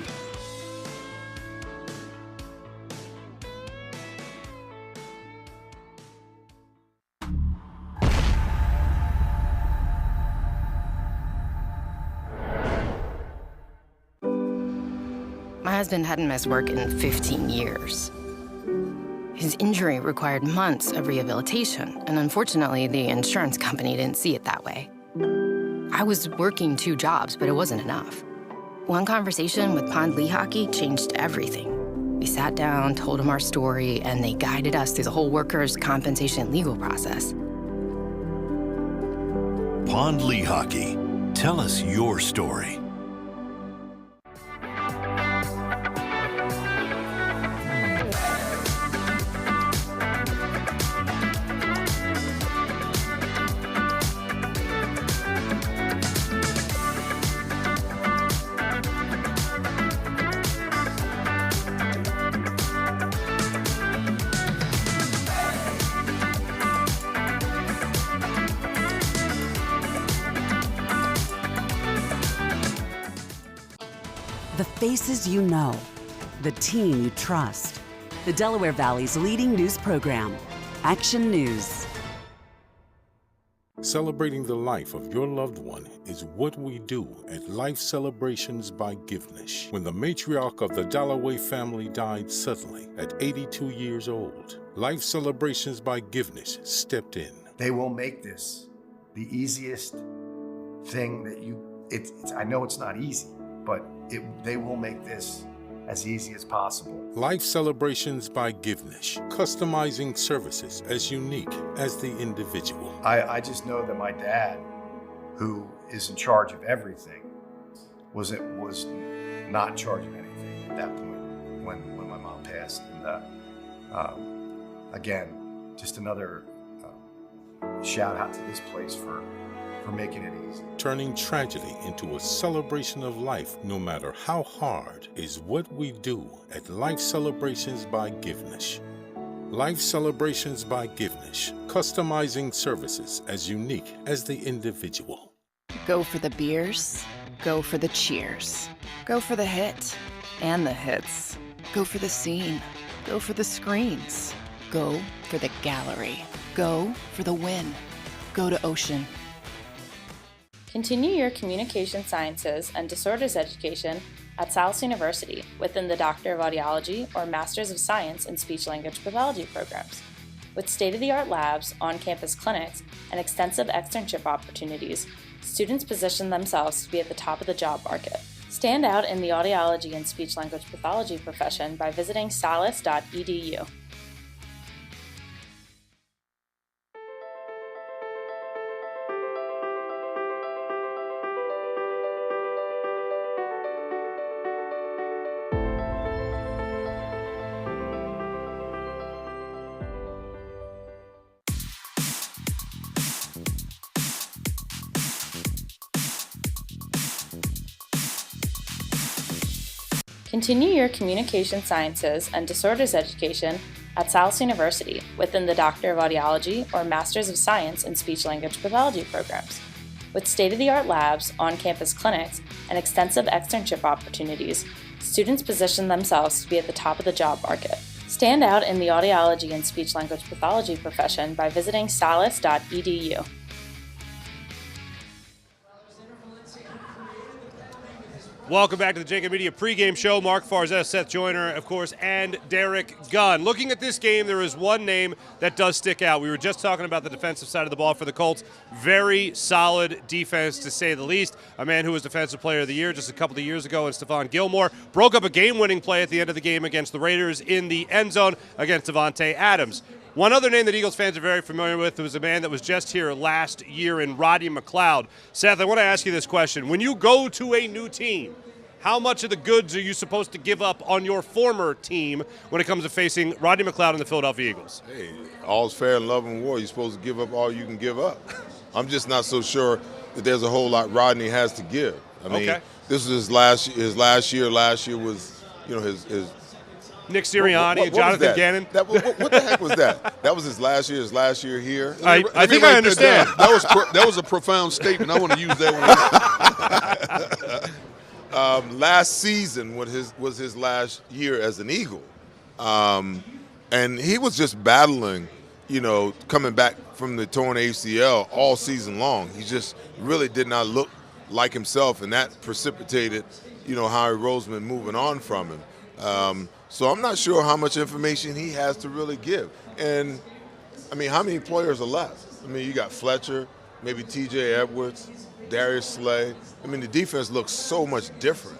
My husband hadn't missed work in 15 years. His injury required months of rehabilitation, and unfortunately, the insurance company didn't see it that way. I was working 2 jobs, but it wasn't enough. One conversation with Pond Lehocky changed everything. We sat down, told him our story, and they guided us through the whole workers' compensation legal process. Pond Lehocky. Tell us your story. The faces you know. The team you trust. The Delaware Valley's leading news program, Action News. Celebrating the life of your loved one is what we do at Life Celebrations by Givenish. When the matriarch of the Dalloway family died suddenly at 82 years old, Life Celebrations by Givenish stepped in. They will make this the easiest thing that I know it's not easy, but they will make this as easy as possible. Life Celebrations by Givenish, customizing services as unique as the individual. I just know that my dad, who is in charge of everything, was not in charge of anything at that point when my mom passed. And again, just another shout out to this place for making it easy. Turning tragedy into a celebration of life, no matter how hard, is what we do at Life Celebrations by Givenish. Life Celebrations by Givenish, customizing services as unique as the individual. Go for the beers, go for the cheers, go for the hit and the hits, go for the scene, go for the screens, go for the gallery, go for the win, go to Ocean. Continue your communication sciences and disorders education at Salus University within the Doctor of Audiology or Masters of Science in Speech-Language Pathology programs. With state-of-the-art labs, on-campus clinics, and extensive externship opportunities, students position themselves to be at the top of the job market. Stand out in the audiology and speech-language pathology profession by visiting salus.edu. Continue your communication sciences and disorders education at Salus University within the Doctor of Audiology or Masters of Science in Speech-Language Pathology programs. With state-of-the-art labs, on-campus clinics, and extensive externship opportunities, students position themselves to be at the top of the job market. Stand out in the audiology and speech-language pathology profession by visiting salus.edu. Welcome back to the JAKIB Media Pregame Show. Marc Farzetta, Seth Joyner, of course, and Derek Gunn. Looking at this game, there is one name that does stick out. We were just talking about the defensive side of the ball for the Colts. Very solid defense, to say the least. A man who was Defensive Player of the Year just a couple of years ago, and Stephon Gilmore broke up a game-winning play at the end of the game against the Raiders in the end zone against Davante Adams. One other name that Eagles fans are very familiar with was a man that was just here last year in Rodney McLeod. Seth, I want to ask you this question. When you go to a new team, how much of the goods are you supposed to give up on your former team when it comes to facing Rodney McLeod and the Philadelphia Eagles? Hey, all's fair in love and war. You're supposed to give up all you can give up. I'm just not so sure that there's a whole lot Rodney has to give. I mean, this is his last year. Last year was, his Nick Sirianni and Jonathan Gannon. What the heck was that? That was his last year here. I think I understand. That was a profound statement. I want to use that one. Last season was his last year as an Eagle. And he was just battling, coming back from the torn ACL all season long. He just really did not look like himself, and that precipitated, Howie Roseman moving on from him. So I'm not sure how much information he has to really give. And, I mean, how many players are left? I mean, you got Fletcher, maybe T.J. Edwards, Darius Slay. I mean, the defense looks so much different.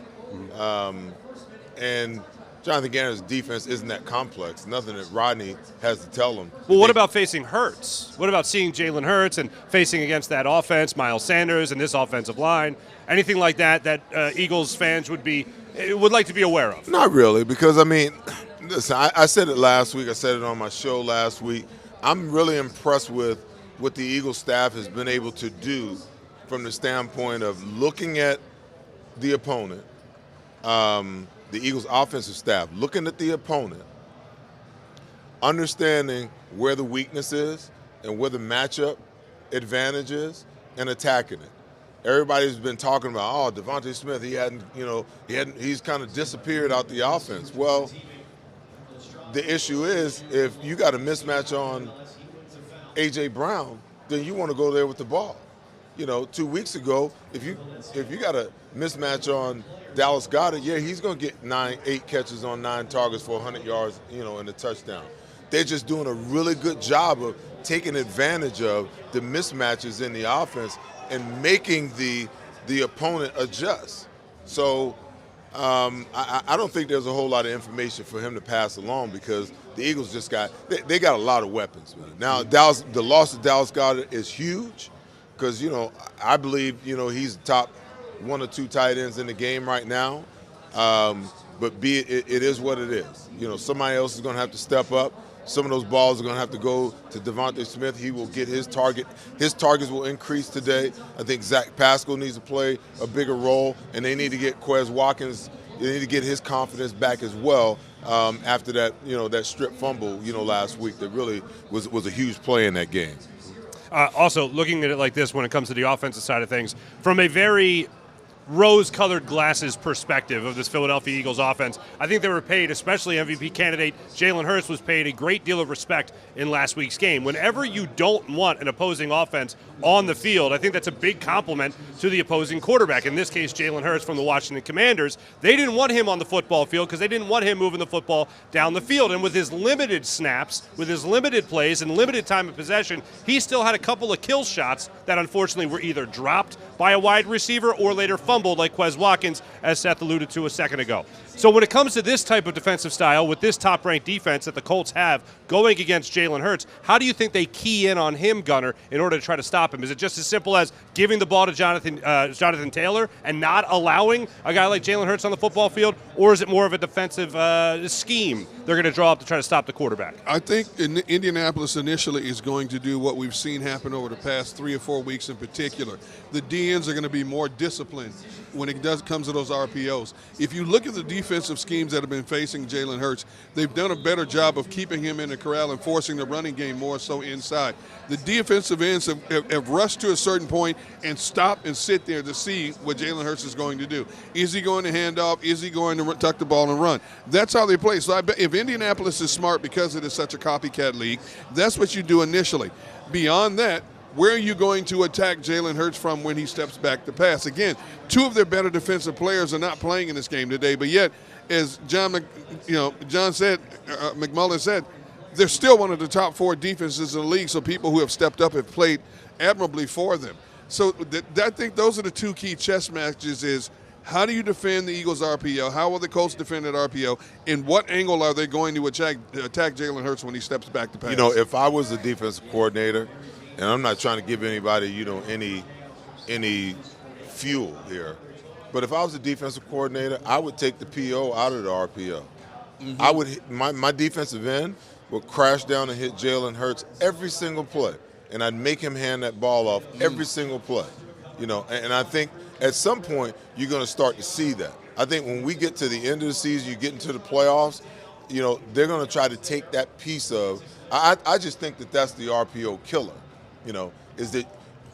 And Jonathan Gannon's defense isn't that complex. Nothing that Rodney has to tell him. Well, what about facing Hurts? What about seeing Jalen Hurts and facing against that offense, Miles Sanders and this offensive line? Anything like that Eagles fans would like to be aware of? Not really, because, I mean, listen, I said it last week. I said it on my show last week. I'm really impressed with what the Eagles staff has been able to do from the standpoint of looking at the opponent, the Eagles offensive staff, looking at the opponent, understanding where the weakness is and where the matchup advantage is, and attacking it. everybody's been talking about, oh, Devontae Smith, he's kind of disappeared out the offense. Well, the issue is if you got a mismatch on A.J. Brown, then you want to go there with the ball. 2 weeks ago, if you got a mismatch on Dallas Goddard, yeah, he's going to get 8 catches on 9 targets for 100 yards, and a touchdown. They're just doing a really good job of taking advantage of the mismatches in the offense and making the opponent adjust. So I don't think there's a whole lot of information for him to pass along because the Eagles just got a lot of weapons, man. Now, the loss of Dallas Goddard is huge because, I believe, he's the top 1 or 2 tight ends in the game right now. But it is what it is. Somebody else is going to have to step up. Some of those balls are going to have to go to Devontae Smith. He will get his target. His targets will increase today. I think Zach Pascal needs to play a bigger role, and they need to get Quez Watkins. They need to get his confidence back as well after that, that strip fumble, last week that really was a huge play in that game. Also, looking at it like this when it comes to the offensive side of things, from a very rose-colored glasses perspective of this Philadelphia Eagles offense, I think they were paid, especially MVP candidate Jalen Hurts was paid a great deal of respect in last week's game. Whenever you don't want an opposing offense on the field, I think that's a big compliment to the opposing quarterback. In this case, Jalen Hurts from the Washington Commanders. They didn't want him on the football field because they didn't want him moving the football down the field. And with his limited snaps, with his limited plays and limited time of possession, he still had a couple of kill shots that unfortunately were either dropped by a wide receiver or later fumbled like Quez Watkins, as Seth alluded to a second ago. So when it comes to this type of defensive style with this top-ranked defense that the Colts have going against Jalen Hurts, how do you think they key in on him, Gunner, in order to try to stop him? Is it just as simple as giving the ball to Jonathan Taylor and not allowing a guy like Jalen Hurts on the football field, or is it more of a defensive scheme they're going to draw up to try to stop the quarterback? I think Indianapolis initially is going to do what we've seen happen over the past 3 or 4 weeks in particular. The DNs are going to be more disciplined when it comes to those RPOs. If you look at the defensive schemes that have been facing Jalen Hurts, they've done a better job of keeping him in the corral and forcing the running game more so inside. The defensive ends have rushed to a certain point and stop and sit there to see what Jalen Hurts is going to do. Is he going to hand off? Is he going to tuck the ball and run? That's how they play. So I bet if Indianapolis is smart because it is such a copycat league, that's what you do initially. Beyond that, where are you going to attack Jalen Hurts from when he steps back to pass? Again, 2 of their better defensive players are not playing in this game today, but yet, as McMullen said, they're still one of the top 4 defenses in the league, so people who have stepped up have played admirably for them. So I think those are the 2 key chess matches is how do you defend the Eagles' RPO? How will the Colts defend that RPO? In what angle are they going to attack Jalen Hurts when he steps back to pass? If I was a defensive coordinator, and I'm not trying to give anybody, any fuel here, but if I was a defensive coordinator, I would take the PO out of the RPO. Mm-hmm. I would my defensive end would crash down and hit Jalen Hurts every single play, and I'd make him hand that ball off every single play. And I think at some point you're going to start to see that. I think when we get to the end of the season, you get into the playoffs, they're going to try to take that piece of. I just think that's the RPO killer. Is that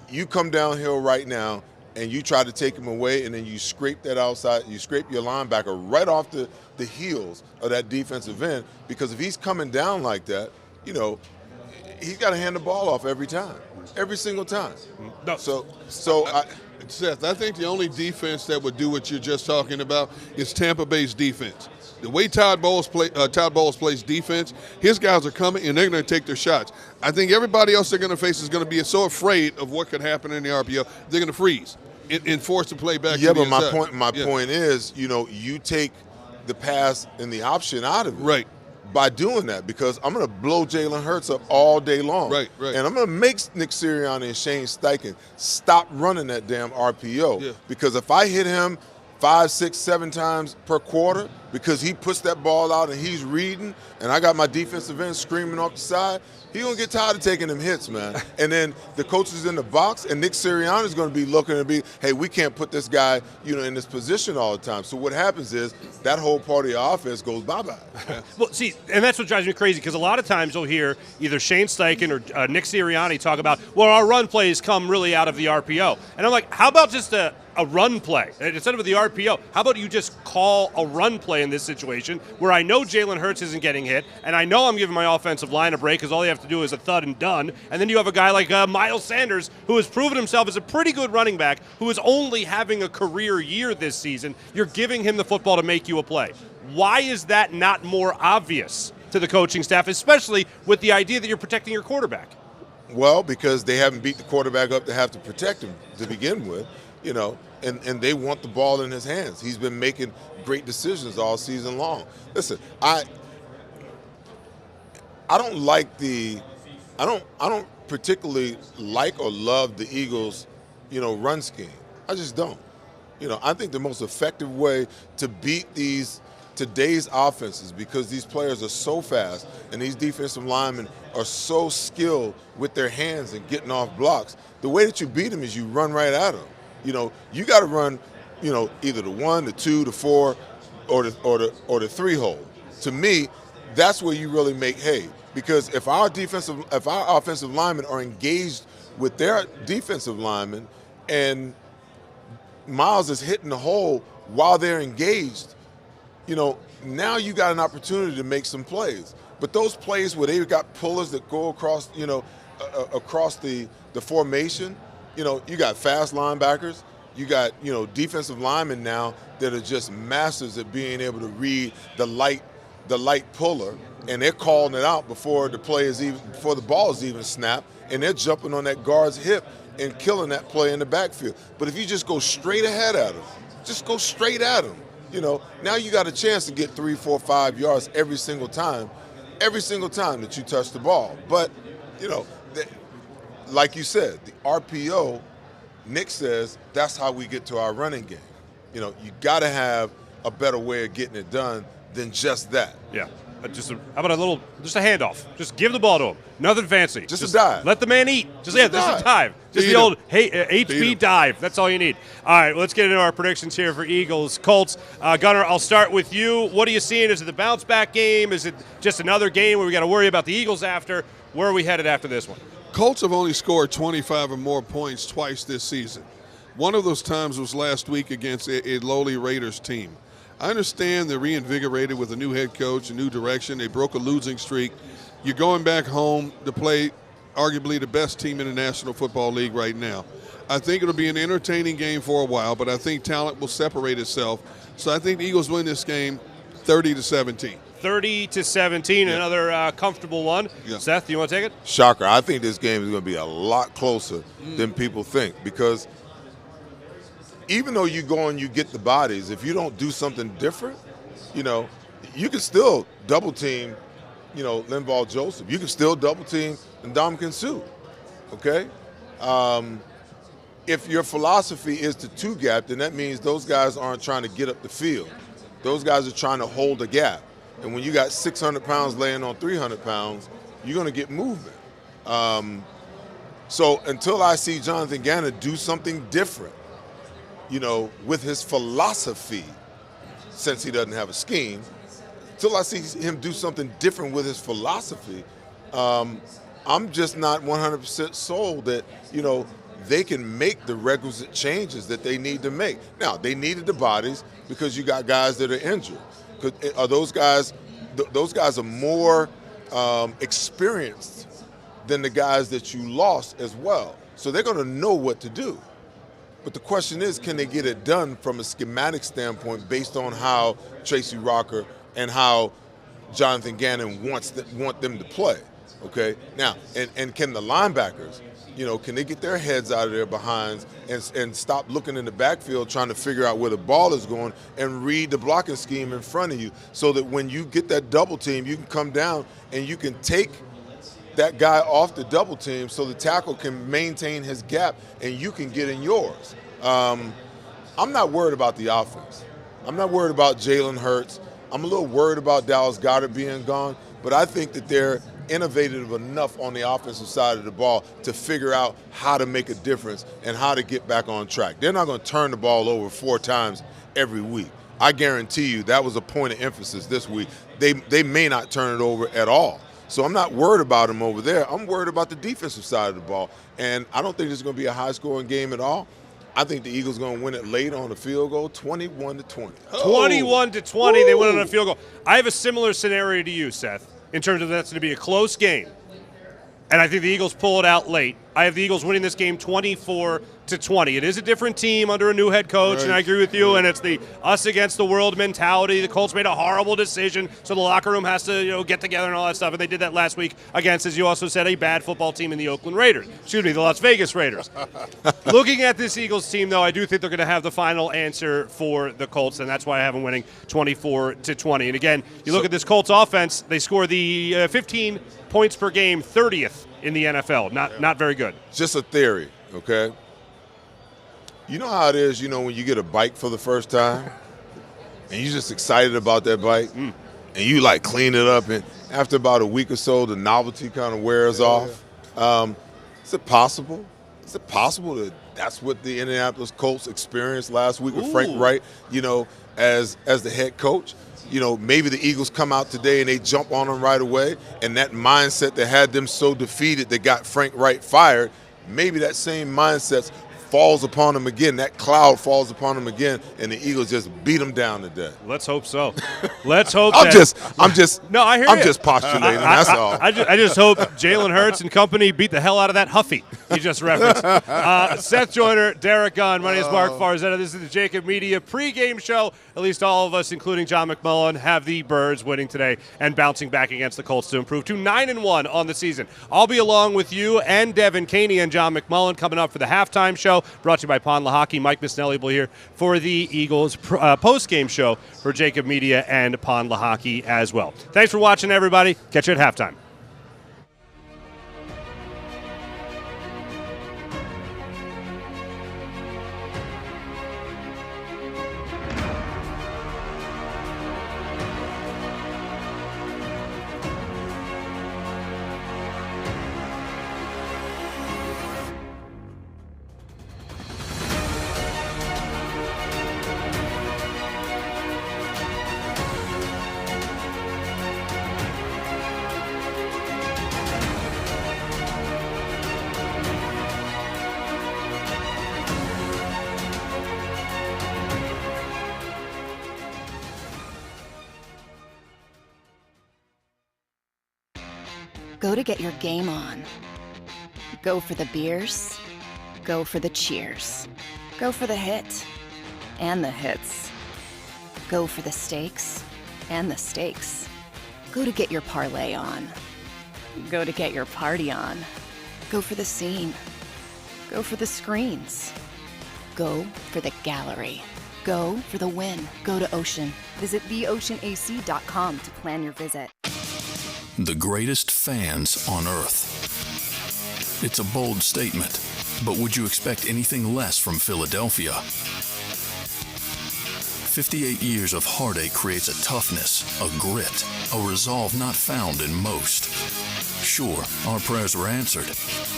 you come downhill right now and you try to take him away and then you scrape that outside, you scrape your linebacker right off the heels of that defensive end, because if he's coming down like that, he's got to hand the ball off every time, every single time. No. Seth, I think the only defense that would do what you're just talking about is Tampa Bay's defense. The way Todd Bowles plays defense, his guys are coming and they're going to take their shots. I think everybody else they're going to face is going to be so afraid of what could happen in the RPO, they're going to freeze and force the play back. Yeah, to the but inside. my point is, you take the pass and the option out of it. Right. By doing that, because I'm going to blow Jalen Hurts up all day long. Right. And I'm going to make Nick Sirianni and Shane Steichen stop running that damn RPO. Yeah. Because if I hit him 5, 6, 7 times per quarter because he puts that ball out and he's reading, and I got my defensive end screaming off the side, he's going to get tired of taking them hits, man. And then the coach is in the box, and Nick Sirianni is going to be looking and be, hey, we can't put this guy, in this position all the time. So what happens is that whole part of your offense goes bye-bye. Well, see, and that's what drives me crazy, because a lot of times you'll hear either Shane Steichen or Nick Sirianni talk about, well, our run plays come really out of the RPO. And I'm like, how about just a run play? Instead of the RPO, how about you just call a run play in this situation where I know Jalen Hurts isn't getting hit, and I know I'm giving my offensive line a break because all you have to do is a thud and done, and then you have a guy like Miles Sanders who has proven himself as a pretty good running back who is only having a career year this season. You're giving him the football to make you a play. Why is that not more obvious to the coaching staff, especially with the idea that you're protecting your quarterback? Well, because they haven't beat the quarterback up to have to protect him to begin with. And they want the ball in his hands. He's been making great decisions all season long. Listen, I don't particularly like or love the Eagles, run scheme. I just don't. I think the most effective way to beat today's offenses, because these players are so fast and these defensive linemen are so skilled with their hands and getting off blocks, the way that you beat them is you run right at them. You got to run, either the 1, the 2, the 4, or the 3 hole. To me, that's where you really make hay. Because if our offensive linemen are engaged with their defensive linemen, and Miles is hitting the hole while they're engaged, now you got an opportunity to make some plays. But those plays where they've got pullers that go across, across the formation. You got fast linebackers. You got, defensive linemen now that are just masters at being able to read the light puller, and they're calling it out before the ball is even snapped, and they're jumping on that guard's hip and killing that play in the backfield. But if you just go straight ahead at them, now you got a chance to get 3, 4, 5 yards every single time that you touch the ball. But, like you said, the RPO, Nick says that's how we get to our running game. You got to have a better way of getting it done than just that. Yeah. How about just a handoff? Just give the ball to him. Nothing fancy. Just a dive. Let the man eat. Just a dive. Just the old HB dive. That's all you need. All right, let's get into our predictions here for Eagles-Colts. Gunnar, I'll start with you. What are you seeing? Is it the bounce-back game? Is it just another game where we got to worry about the Eagles after? Where are we headed after this one? Colts have only scored 25 or more points twice this season. One of those times was last week against a lowly Raiders team. I understand they're reinvigorated with a new head coach, a new direction. They broke a losing streak. You're going back home to play arguably the best team in the National Football League right now. I think it'll be an entertaining game for a while, but I think talent will separate itself. So I think the Eagles win this game 30-17. 30-17, another comfortable one. Yeah. Seth, do you want to take it? Shocker. I think this game is going to be a lot closer than people think, because even though you go and you get the bodies, if you don't do something different, you can still double team, Linval Joseph. You can still double team Ndamukong Suh, okay? If your philosophy is to two-gap, then that means those guys aren't trying to get up the field. Those guys are trying to hold a gap. And when you got 600 pounds laying on 300 pounds, you're going to get movement. So until I see Jonathan Gannon do something different, with his philosophy, since he doesn't have a scheme, until I see him do something different with his philosophy, I'm just not 100% sold that, they can make the requisite changes that they need to make. Now, they needed the bodies because you got guys that are injured. Are those guys are more experienced than the guys that you lost as well. So they're going to know what to do. But the question is, can they get it done from a schematic standpoint based on how Tracy Rocker and how Jonathan Gannon want them to play? Okay. Now, and can the linebackers, can they get their heads out of their behinds and stop looking in the backfield trying to figure out where the ball is going and read the blocking scheme in front of you, so that when you get that double team, you can come down and you can take that guy off the double team so the tackle can maintain his gap and you can get in yours. I'm not worried about the offense. I'm not worried about Jalen Hurts. I'm a little worried about Dallas Goedert being gone, but I think that they're innovative enough on the offensive side of the ball to figure out how to make a difference and how to get back on track. They're not going to turn the ball over 4 times every week. I guarantee you that was a point of emphasis this week. They may not turn it over at all. So I'm not worried about them over there. I'm worried about the defensive side of the ball. And I don't think it's going to be a high-scoring game at all. I think the Eagles are going to win it late on a field goal, 21-20. 21-20, they win on a field goal. I have a similar scenario to you, Seth, in terms of that's going to be a close game. And I think the Eagles pull it out late. I have the Eagles winning this game 24-20. It is a different team under a new head coach, and I agree with you, and it's the us against the world mentality. The Colts made a horrible decision, so the locker room has to get together and all that stuff, and they did that last week against, as you also said, a bad football team in the the Las Vegas Raiders. Looking at this Eagles team, though, I do think they're going to have the final answer for the Colts, and that's why I have them winning 24-20. And again, you look at this Colts offense, they score the 15 points per game, 30th in the NFL. Not very good. Just a theory, okay? You know how it is, when you get a bike for the first time and you're just excited about that bike and you clean it up, and after about a week or so, the novelty kind of wears off. Is it possible? Is it possible that that's what the Indianapolis Colts experienced last week with Frank Wright, as the head coach? Maybe the Eagles come out today and they jump on them right away, and that mindset that had them so defeated that got Frank Wright fired, maybe that same mindset falls upon them again. That cloud falls upon them again, and the Eagles just beat them down to death. Let's hope so. Let's hope. I'm just postulating. That's all. I just hope Jalen Hurts and company beat the hell out of that Huffy you just referenced. Seth Joyner, Derek Gunn. My name is Marc Farzetta. This is the JAKIB Media pregame show. At least all of us, including John McMullen, have the Birds winning today and bouncing back against the Colts to improve to 9-1 on the season. I'll be along with you and Devin Caney and John McMullen coming up for the halftime show, brought to you by Pond Hockey. Mike Misnelli will be here for the Eagles post-game show for JAKIB Media and Pond Hockey as well. Thanks for watching, everybody. Catch you at halftime. Go to get your game on. Go for the beers. Go for the cheers. Go for the hit and the hits. Go for the stakes and the stakes. Go to get your parlay on. Go to get your party on. Go for the scene. Go for the screens. Go for the gallery. Go for the win. Go to Ocean. Visit theoceanac.com to plan your visit. The greatest fans on earth. It's a bold statement, but would you expect anything less from Philadelphia? 58 years of heartache creates a toughness, a grit, a resolve not found in most. Sure, our prayers were answered,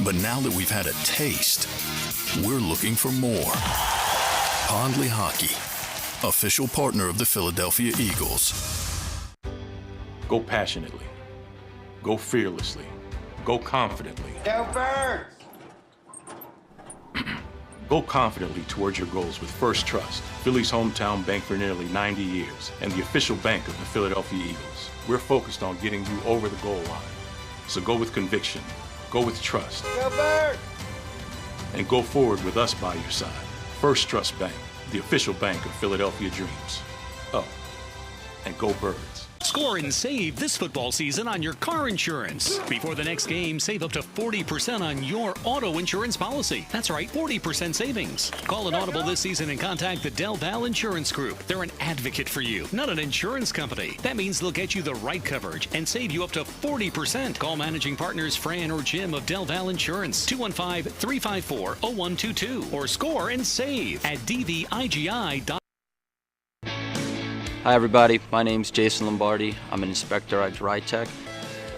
but now that we've had a taste, we're looking for more. Pondley Hockey, official partner of the Philadelphia Eagles. Go passionately. Go fearlessly. Go confidently. Go Birds! Go confidently towards your goals with First Trust, Philly's hometown bank for nearly 90 years, and the official bank of the Philadelphia Eagles. We're focused on getting you over the goal line. So go with conviction, go with trust, Go Birds! and go forward with us by your side. First Trust Bank, the official bank of Philadelphia dreams. Oh, and go Birds. Score and save this football season on your car insurance. Before the next game, save up to 40% on your auto insurance policy. That's right, 40% savings. Call an audible this season and contact the Del Val Insurance Group. They're an advocate for you, not an insurance company. That means they'll get you the right coverage and save you up to 40%. Call managing partners Fran or Jim of Del Val Insurance, 215-354-0122, or score and save at dvigi.com. Hi everybody, my name's Jason Lombardi. I'm an inspector at JAKIB.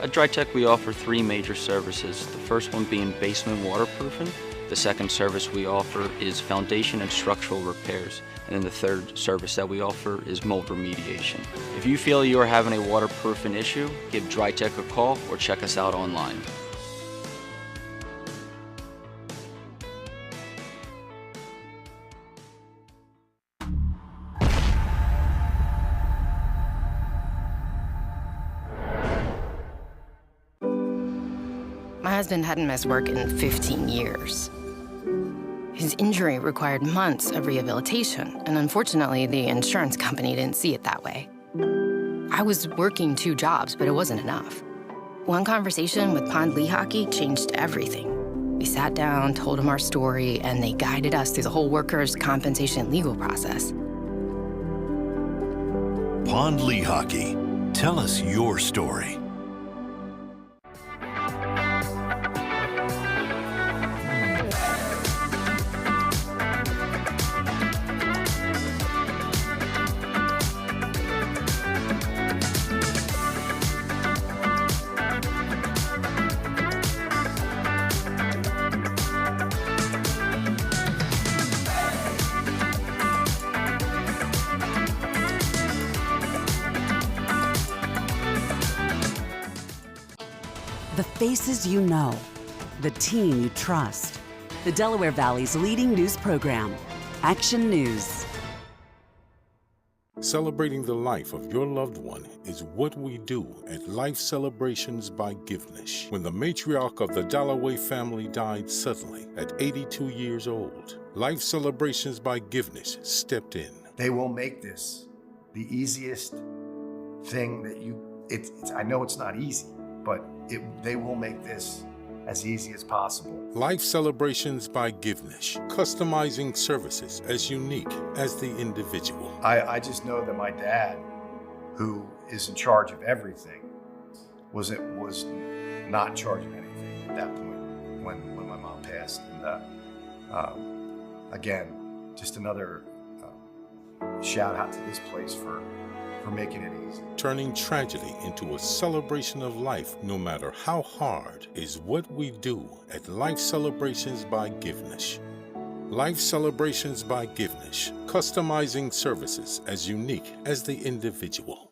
At JAKIB we offer three major services, the first one being basement waterproofing. The second service we offer is foundation and structural repairs. And then the third service that we offer is mold remediation. If you feel you are having a waterproofing issue, give JAKIB a call or check us out online. My husband hadn't missed work in 15 years. His injury required months of rehabilitation, and unfortunately, the insurance company didn't see it that way. I was working 2 jobs, but it wasn't enough. One conversation with Pond Lehocky changed everything. We sat down, told him our story, and they guided us through the whole workers' compensation legal process. Pond Lehocky. Tell us your story. The faces you know, the team you trust. The Delaware Valley's leading news program, Action News. Celebrating the life of your loved one is what we do at Life Celebrations by Givnish. When the matriarch of the Dalloway family died suddenly at 82 years old, Life Celebrations by Givnish stepped in. They will make this the easiest thing that I know it's not easy, but they will make this as easy as possible. Life Celebrations by Givnish, customizing services as unique as the individual. I just know that my dad, who is in charge of everything, was not in charge of anything at that point when my mom passed. And again, just another shout out to this place for making it easy. Turning tragedy into a celebration of life, no matter how hard, is what we do at Life Celebrations by Givnish. Life Celebrations by Givnish, customizing services as unique as the individual.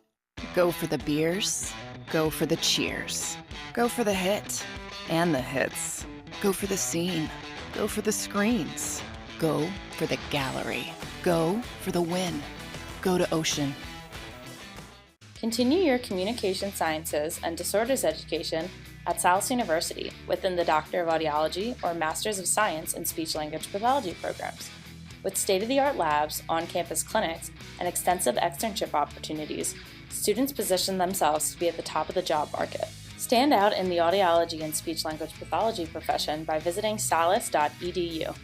Go for the beers, go for the cheers, go for the hit and the hits, go for the scene, go for the screens, go for the gallery, go for the win, go to Ocean. Continue your communication sciences and disorders education at Salus University within the Doctor of Audiology or Masters of Science in Speech-Language Pathology programs. With state-of-the-art labs, on-campus clinics, and extensive externship opportunities, students position themselves to be at the top of the job market. Stand out in the audiology and speech-language pathology profession by visiting salus.edu.